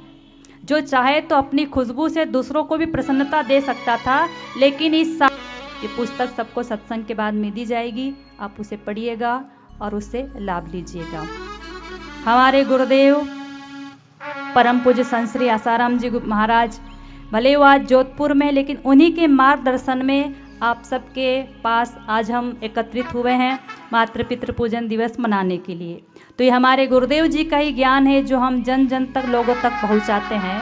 जो चाहे तो अपनी खुशबू से दूसरों को भी प्रसन्नता दे सकता था, लेकिन इस ये पुस्तक सबको सत्संग के बाद में दी जाएगी, आप उसे पढ़िएगा और उससे लाभ लीजिएगा। हमारे गुरुदेव परम पूज्य संत श्री आसाराम जी महाराज, भले वो आज जोधपुर में, लेकिन उन्हीं के मार्गदर्शन में आप सबके पास आज हम एकत्रित हुए हैं मातृ पितृ पूजन दिवस मनाने के लिए। तो ये हमारे गुरुदेव जी का ही ज्ञान है जो हम जन जन तक, लोगों तक पहुंचाते हैं।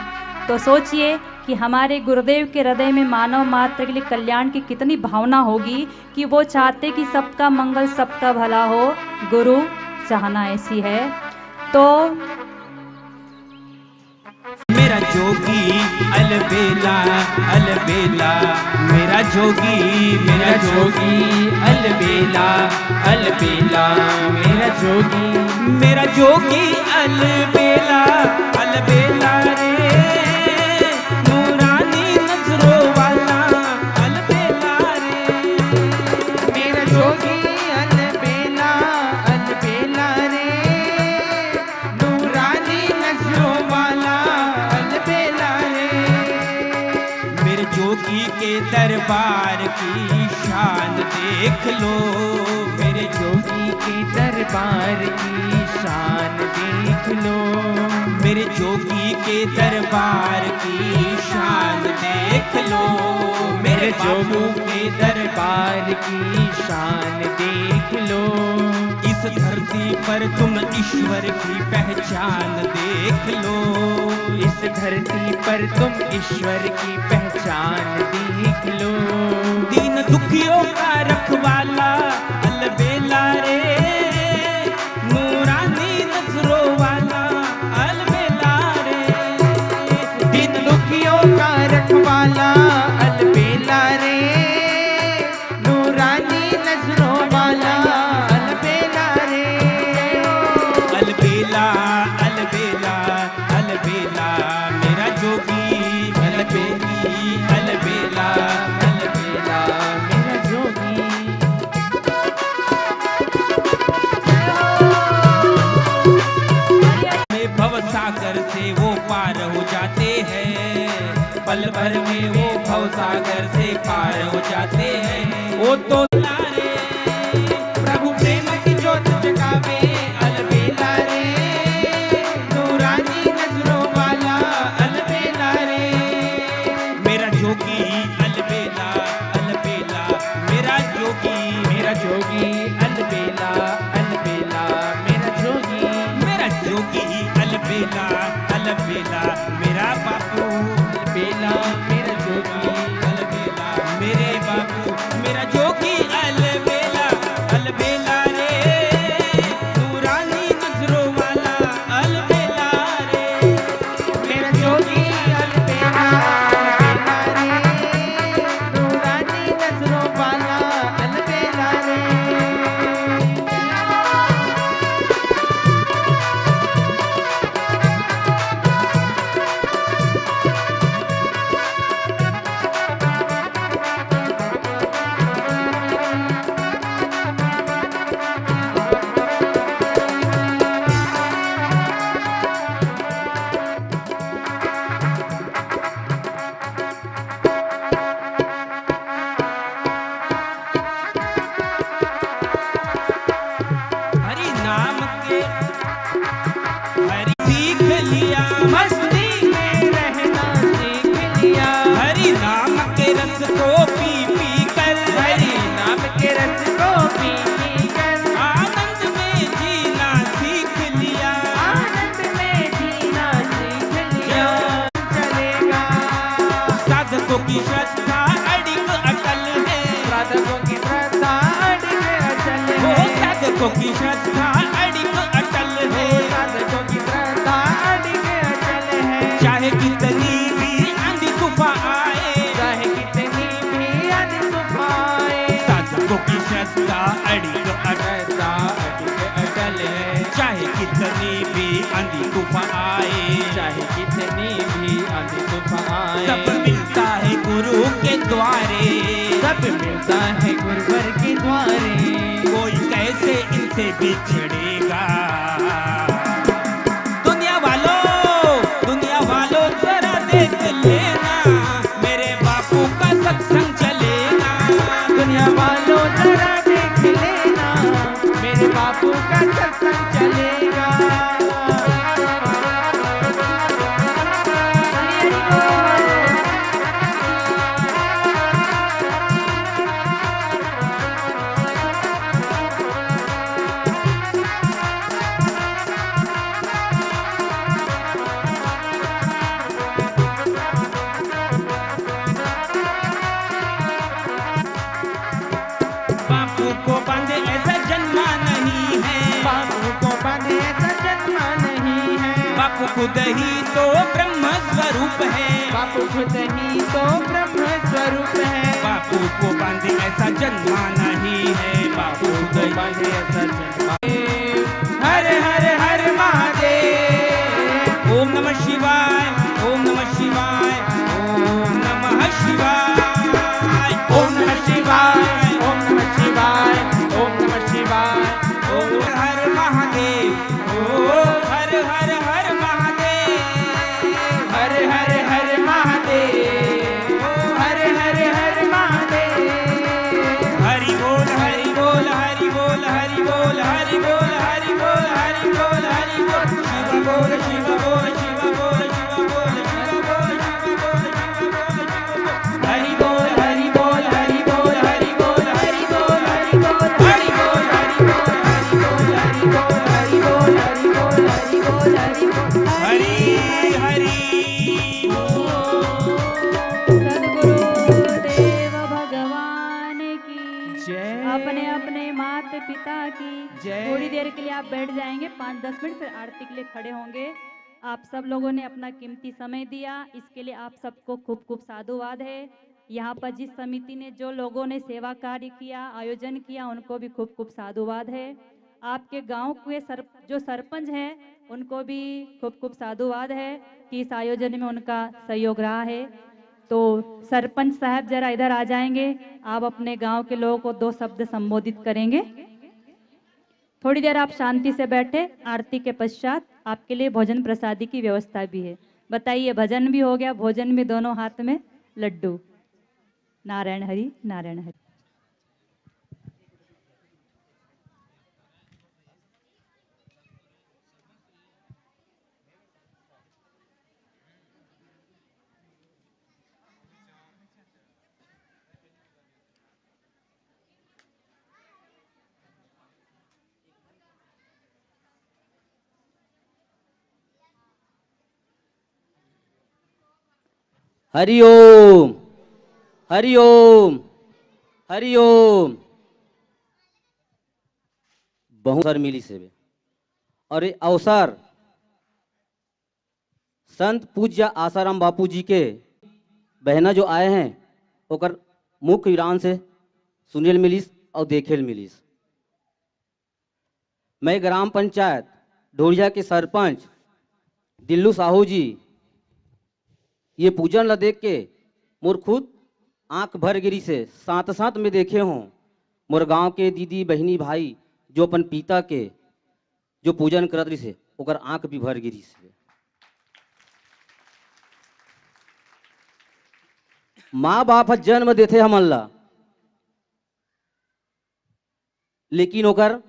तो सोचिए कि हमारे गुरुदेव के हृदय में मानव मात्र के लिए कल्याण की कितनी भावना होगी कि वो चाहते कि सबका मंगल, सबका भला हो। गुरु चाहना ऐसी है। तो मेरा जोगी अलबेला अलबेला, मेरा जोगी अलबेला अलबेला, मेरा जोगी अलबेला अलबेला रे, नूरानी नजरों वाला अलबेला रे। मेरा जोगी अलबेला अलबेला रे, नूरानी नजरों वाला अलबेला रे। मेरे जोगी के दरबार की शान देख लो, मेरे जोगी के दरबार की शान देख लो, मेरे जोगी के दरबार की शान देख लो, मेरे जोगी के दरबार की शान देख लो। इस धरती पर तुम ईश्वर की पहचान देख लो, इस धरती पर तुम ईश्वर की पहचान देख लो। दीन दुखियों का रखवाला अलबेला रे, नूरानी नजरों वाला अलबेला रे। दीन दुखियों का रखवाला अलबेला रे, नूरानी नजरों वाला अलबेला रे। अलबेला अलबेला अलबेला, मेरा जोगी अलबेली अलबेला अलबेला, मेरा जोगी। भवसागर से वो पार हो जाते हैं, पल भर में वो भवसागर से पार हो जाते हैं। वो तो लारे प्रभु प्रेम की ज्योत जगावे अलबेला रे, नूरानी नजरों वाला अलबेला रे। मेरा जोगी अलबेला अलबेला, मेरा जोगी अलबेला अलबेला, मेरा जोगी अलबेला अलबेला, मेरा बापू अलबेला, मेरा जोगी अलबेला, मेरे बापू मेरा जोगी अलबेला अलबेला रे, नूरानी नजरों वाला अलबेला रे। मेरा जोगी अलबेला अलबेला, आगे। हरि सीख लिया, मस्ती में रहना सीख लिया। हरि नाम के रस को पी पी कर, हरि नाम के रस को पी पी कर आनंद में जीना सीख लिया। आनंद में जीना सीख लिया। चलेगा साधकों की श्रद्धा अडिग अटल है। साधकों की श्रद्धा अडिग अटल है। साधकों की श्रद्धा अडिग अटल है। साधकों की श्रद्धा अडिग अटल है। चाहे कितनी भी आंधी तूफान आए, चाहे कितनी भी आंधी तूफान आए, साधकों की श्रद्धा अडिग अटल है। चाहे कितनी भी आंधी तूफान आए, चाहे कितनी भी आंधी तूफान आए, सब मिलता है गुरु के द्वारे। सब मिलता है गुरुवर के द्वारे। कोई कैसे इनसे बिछड़ेगा। दुनिया वालों जरा देख लेना, मेरे बापू का सत्संग चलेगा। दुनिया वालों जरा देख लेना, मेरे बापू का सत्संग चलेगा। बापू को बांधे ऐसा जन्मा नहीं है। बापू को बांधे ऐसा जन्मा नहीं है। बापू खुद ही तो ब्रह्म स्वरूप है। बापू खुद ही तो ब्रह्म स्वरूप है। बापू को बांधे ऐसा जन्मा नहीं है। बापू को बांधे ऐसा जन्मा। हर हर हर महादेव। ओम नमः शिवाय, ओम नमः शिवाय, ओम नमः शिवाय, ओम नमः शिवाय, ओम नमः शिवाय, ओम नमः शिवाय, ओम हर महादेव। ओ हर हर हर महादेव। हर हर हर महादेव। ओ हर हर हर महादेव। हरि बोल, हरि बोल, हरि बोल, हरि बोल, हरि बोल, हरि बोल, हरि बोल, हरि बोल। शिव बोल, शिव बोल, शिव बोल, शिव बोल, शिव बोल, शिव बोल, शिव बोल, शिव बोल। हरि बोल, हरि बोल, हरि बोल, हरि बोल, हरि बोल, हरि बोल, हरि बोल, हरि बोल, हरि बोल, हरि बोल, हरि बोल, हरि बोल, हरि बोल, हरि बोल। हरि हरि सद्गुरुदेव भगवान की जय। अपने अपने माता पिता की जय। थोड़ी देर के लिए आप बैठ जाएंगे, 5-10 मिनट, फिर आरती के लिए खड़े होंगे। आप सब लोगों ने अपना कीमती समय दिया, इसके लिए आप सबको खूब खूब साधुवाद है। यहाँ पर जिस समिति ने, जो लोगों ने सेवा कार्य किया, आयोजन किया, उनको भी खूब खूब साधुवाद है। आपके गांव के जो सरपंच हैं, उनको भी खूब खूब साधुवाद है कि इस आयोजन में उनका सहयोग रहा है। तो सरपंच साहब जरा इधर आ जाएंगे, आप अपने गांव के लोगों को 2 शब्द संबोधित करेंगे। थोड़ी देर आप शांति से बैठे। आरती के पश्चात आपके लिए भोजन प्रसादी की व्यवस्था भी है। बताइए, भजन भी हो गया, भोजन भी, दोनों हाथ में लड्डू। नारायण हरि, नारायण हरि। हरि ओम, हरि ओम, हरि ओम। बहुत अवसर मिली से और ये अवसर संत पूज्य आसाराम बापू जी के बहना जो आए हैं, ओकर मुख्य ईरान से सुनील मिलिस और देखेल मिलिस। मैं ग्राम पंचायत ढोरिया के सरपंच दिल्लू साहू जी, ये पूजन ला देख के मोर खुद आंख भर गिरी से। साथ साथ में देखे हों मोर गांव के दीदी बहनी भाई जो अपन पिता के जो पूजन करत रही से, ओकर आंख भी भर गिरी से। माँ बाप जन्म देते हमन ला, लेकिन ओकर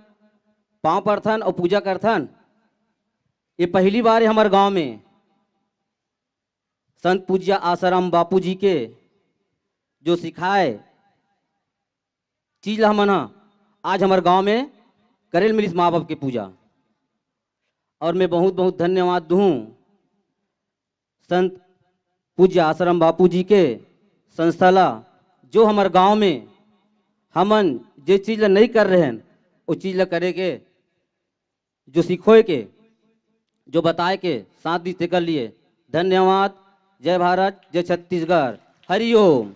पांव परथन और पूजा करथन। ये पहली बार है हमारे गांव में संत पूज्य आसाराम बापू जी के जो सिखाए चीज हमन आज हमारे गांव में करेल मिलिस माँ बाप की पूजा। और मैं बहुत बहुत धन्यवाद दूं संत पूज्य आसाराम बापू जी के संस्थाला जो हमारे गांव में हमन जो चीज नहीं कर रहे हैं वो चीज करे के जो सिखोए के जो बताए के साथ दी कर लिए। धन्यवाद। जय भारत, जय छत्तीसगढ़, हरिओम।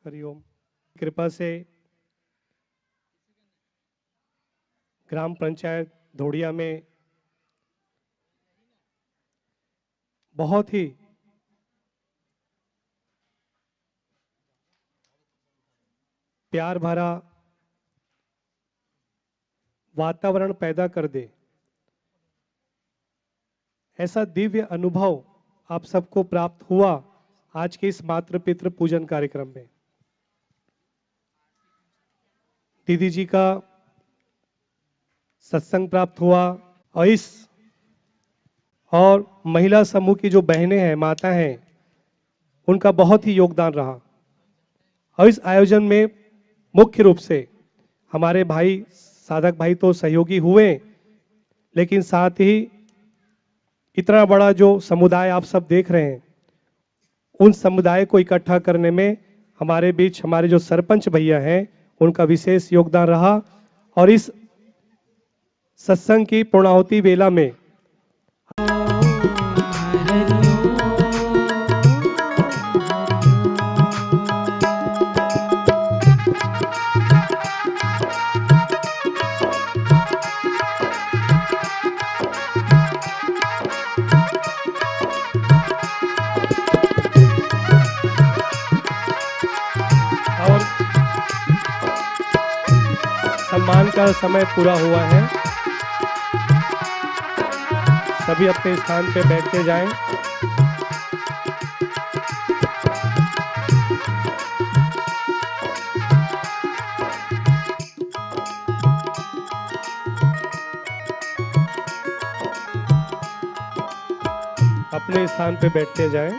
हरिओम। कृपा से ग्राम पंचायत धोड़िया में बहुत ही प्यार भरा वातावरण पैदा कर दे, ऐसा दिव्य अनुभव आप सबको प्राप्त हुआ आज के इस मातृ पितृ पूजन कार्यक्रम में। दीदी जी का सत्संग प्राप्त हुआ और महिला समूह की जो बहनें हैं, माता हैं, उनका बहुत ही योगदान रहा। और इस आयोजन में मुख्य रूप से हमारे भाई साधक भाई तो सहयोगी हुए, लेकिन साथ ही इतना बड़ा जो समुदाय आप सब देख रहे हैं, उन समुदाय को इकट्ठा करने में हमारे बीच हमारे जो सरपंच भैया हैं उनका विशेष योगदान रहा। और इस सत्संग की पूर्णाहुति वेला में सम्मान का समय पूरा हुआ है। सभी अपने स्थान पे बैठते जाएं। अपने स्थान पे बैठते जाएं।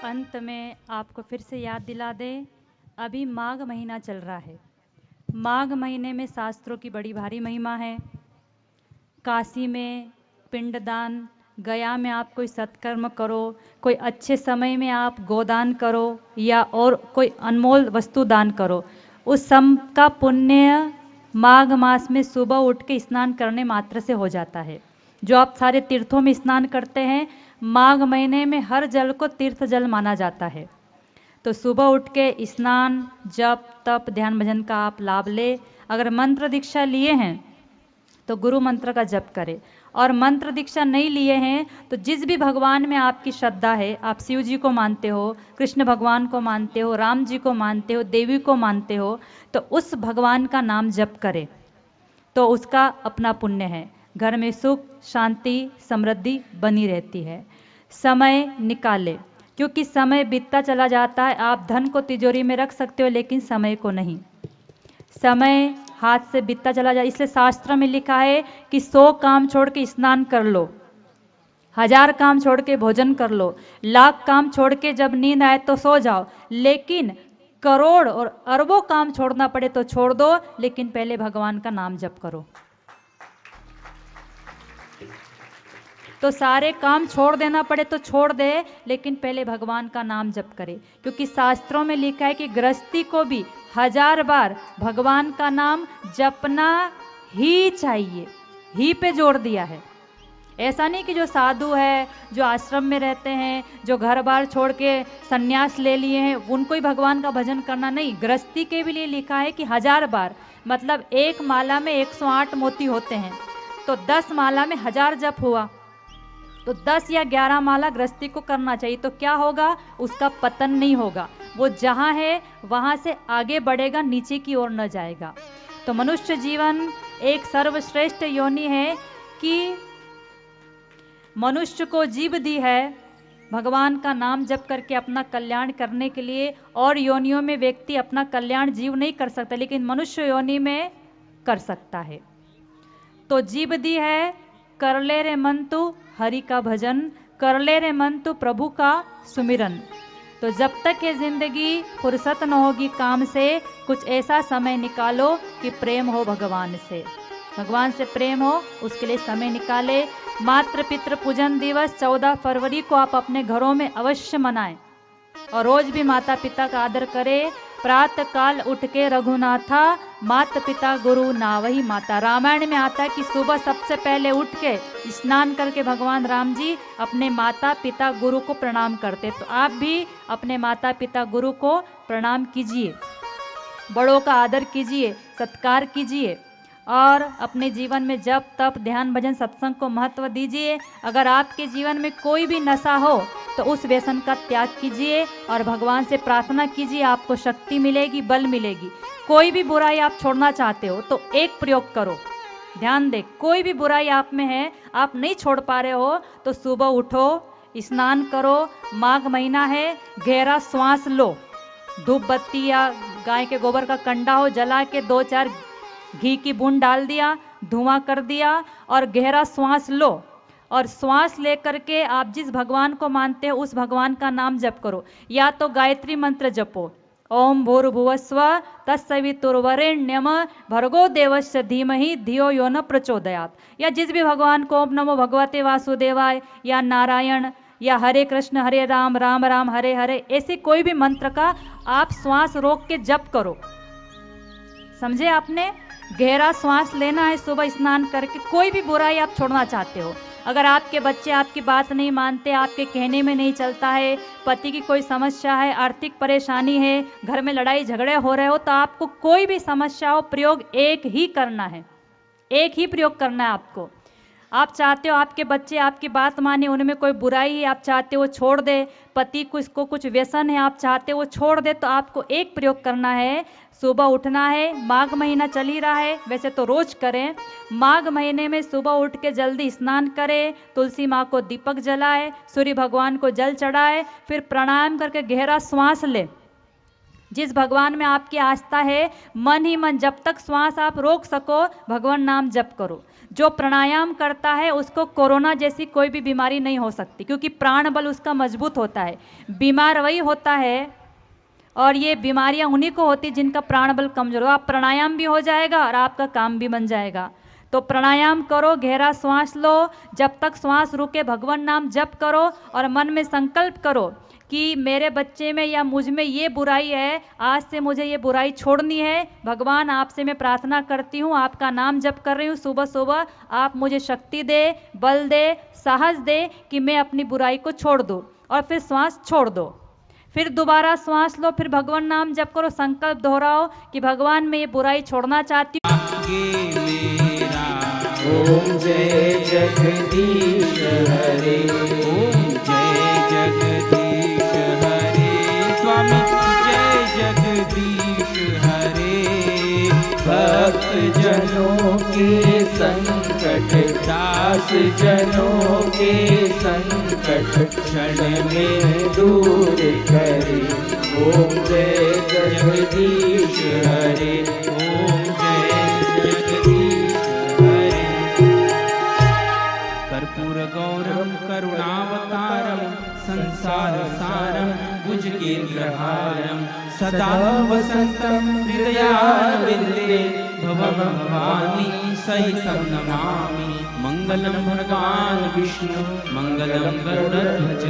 अंत में आपको फिर से याद दिला दें, अभी माघ महीना चल रहा है। माघ महीने में शास्त्रों की बड़ी भारी महिमा है। काशी में पिंडदान, गया में आप कोई सत्कर्म करो, कोई अच्छे समय में आप गोदान करो या और कोई अनमोल वस्तु दान करो, उस सब का पुण्य माघ मास में सुबह उठ के स्नान करने मात्र से हो जाता है। जो आप सारे तीर्थों में स्नान करते हैं, माघ महीने में हर जल को तीर्थ जल माना जाता है। तो सुबह उठ के स्नान, जप, तप, ध्यान भजन का आप लाभ ले। अगर मंत्र दीक्षा लिए हैं तो गुरु मंत्र का जप करें, और मंत्र दीक्षा नहीं लिए हैं तो जिस भी भगवान में आपकी श्रद्धा है, आप शिव जी को मानते हो, कृष्ण भगवान को मानते हो, राम जी को मानते हो, देवी को मानते हो, तो उस भगवान का नाम जप करें, तो उसका अपना पुण्य है। घर में सुख, शांति, समृद्धि बनी रहती है। समय निकाले, क्योंकि समय बीतता चला जाता है। आप धन को तिजोरी में रख सकते हो लेकिन समय को नहीं। समय हाथ से बीतता चला जाए, इसलिए शास्त्र में लिखा है कि 100 काम छोड़ के स्नान कर लो, 1000 काम छोड़ के भोजन कर लो, 1,00,000 काम छोड़ के जब नींद आए तो सो जाओ, लेकिन करोड़ और अरबों काम छोड़ना पड़े तो छोड़ दो, लेकिन पहले भगवान का नाम जप करो। तो सारे काम छोड़ देना पड़े तो छोड़ दे, लेकिन पहले भगवान का नाम जप करे, क्योंकि शास्त्रों में लिखा है कि गृहस्थी को भी 1000 बार भगवान का नाम जपना ही चाहिए। ही पे जोर दिया है। ऐसा नहीं कि जो साधु है, जो आश्रम में रहते हैं, जो घर बार छोड़ के सन्यास ले लिए हैं, उनको ही भगवान का भजन करना नहीं। गृहस्थी के भी लिए लिखा है कि 1000 बार, मतलब एक माला में 108 मोती होते हैं, तो 10 माला में 1000 जप हुआ, तो 10 या 11 माला गृहस्थी को करना चाहिए। तो क्या होगा, उसका पतन नहीं होगा, वो जहां है वहां से आगे बढ़ेगा, नीचे की ओर न जाएगा। तो मनुष्य जीवन एक सर्वश्रेष्ठ योनि है कि मनुष्य को जीव दी है भगवान का नाम जप करके अपना कल्याण करने के लिए। और योनियों में व्यक्ति अपना कल्याण जीव नहीं कर सकता, लेकिन मनुष्य योनि में कर सकता है। तो जीव दी है, कर ले रे मन तू हरि का भजन, कर ले रे मन तू प्रभु का सुमिरन। तो जब तक ये जिंदगी फुर्सत न होगी काम से, कुछ ऐसा समय निकालो कि प्रेम हो भगवान से, भगवान से प्रेम हो, उसके लिए समय निकाले। मातृ पितृ पूजन दिवस 14 फरवरी को आप अपने घरों में अवश्य मनाएं और रोज भी माता पिता का आदर करें। प्रातः काल उठ के रघुनाथा, माता पिता गुरु नावही माता। रामायण में आता है कि सुबह सबसे पहले उठ के स्नान करके भगवान राम जी अपने माता पिता गुरु को प्रणाम करते। तो आप भी अपने माता पिता गुरु को प्रणाम कीजिए, बड़ों का आदर कीजिए, सत्कार कीजिए और अपने जीवन में जप तप ध्यान भजन सत्संग को महत्व दीजिए। अगर आपके जीवन में कोई भी नशा हो तो उस व्यसन का त्याग कीजिए और भगवान से प्रार्थना कीजिए, आपको शक्ति मिलेगी, बल मिलेगी। कोई भी बुराई आप छोड़ना चाहते हो तो एक प्रयोग करो, ध्यान दे, कोई भी बुराई आप में है, आप नहीं छोड़ पा रहे हो तो सुबह उठो, स्नान करो, माघ महीना है, गहरा श्वास लो, धूप बत्ती या गाय के गोबर का कंडा हो जला के 2-4 घी की बूंद डाल दिया, धुआं कर दिया और गहरा श्वास लो। और श्वास लेकर के आप जिस भगवान को मानते हो उस भगवान का नाम जप करो। या तो गायत्री मंत्र जपो, ओम भूर्भुवस्व तत्सवितुर्वरेण्यम भर्गो देवस्य धीमहि धियो यो न प्रचोदयात्। या जिस भी भगवान को ओम नमो भगवते वासुदेवाय या नारायण या हरे कृष्ण हरे राम राम राम हरे हरे, ऐसे कोई भी मंत्र का आप श्वास रोक के जप करो। समझे आपने? गहरा श्वास लेना है सुबह स्नान करके। कोई भी बुराई आप छोड़ना चाहते हो, अगर आपके बच्चे आपकी बात नहीं मानते, आपके कहने में नहीं चलता है, पति की कोई समस्या है, आर्थिक परेशानी है, घर में लड़ाई झगड़े हो रहे हो, तो आपको कोई भी समस्या हो, प्रयोग एक ही करना है, एक ही प्रयोग करना है आपको। आप चाहते हो आपके बच्चे आपकी बात माने, उनमें कोई बुराई है, आप चाहते हो छोड़ दे, पति को इसको कुछ व्यसन है, आप चाहते हो छोड़ दे, तो आपको एक प्रयोग करना है, सुबह उठना है। माघ महीना चल ही रहा है, वैसे तो रोज करें, माघ महीने में सुबह उठ के जल्दी स्नान करें, तुलसी माँ को दीपक जलाए, सूर्य भगवान को जल चढ़ाए, फिर प्रणाम करके गहरा श्वास ले। जिस भगवान में आपकी आस्था है, मन ही मन जब तक श्वास आप रोक सको भगवान नाम जप करो। जो प्राणायाम करता है उसको कोरोना जैसी कोई भी बीमारी नहीं हो सकती, क्योंकि प्राण बल उसका मजबूत होता है। बीमार वही होता है और ये बीमारियां उन्हीं को होती जिनका प्राण बल कमजोर हो। आप प्राणायाम भी हो जाएगा और आपका काम भी बन जाएगा। तो प्राणायाम करो, गहरा श्वास लो, जब तक श्वास रुके भगवान नाम जप करो और मन में संकल्प करो कि मेरे बच्चे में या मुझ में ये बुराई है, आज से मुझे ये बुराई छोड़नी है। भगवान आपसे मैं प्रार्थना करती हूँ, आपका नाम जप कर रही हूँ सुबह सुबह, आप मुझे शक्ति दे, बल दे, साहस दे कि मैं अपनी बुराई को छोड़ दूँ। और फिर श्वास छोड़ दो, फिर दोबारा श्वास लो, फिर भगवान नाम जप करो, संकल्प दोहराओ कि भगवान मैं ये बुराई छोड़ना चाहती हूँ। ओम जय जगदीश हरे, ओम जय जगदीश हरे, स्वामी जय जगदीश हरे। भक्त जनों के संकट, दास जनों के संकट क्षण में दूर करे। ओम जय जगदीश हरे, ओम जय जगदीश हरे। कर्पूर गौरम करुणावतारम संसार सारम भुजगेन्द्रहारम सदा वसंतम हृदयारविंदे भवं भवानी सहितं नमामि। मंगलम भगवान विष्णु मंगलम गरुड़ध्वज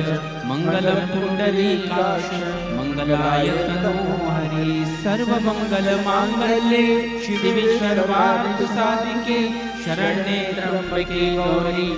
मंगलम पुंडरीकाक्ष मंगलाय तनो हरि। सर्वमंगल मांगल्ये शिवे सर्वार्थ साधिके शरण्ये त्र्यंबके गौरी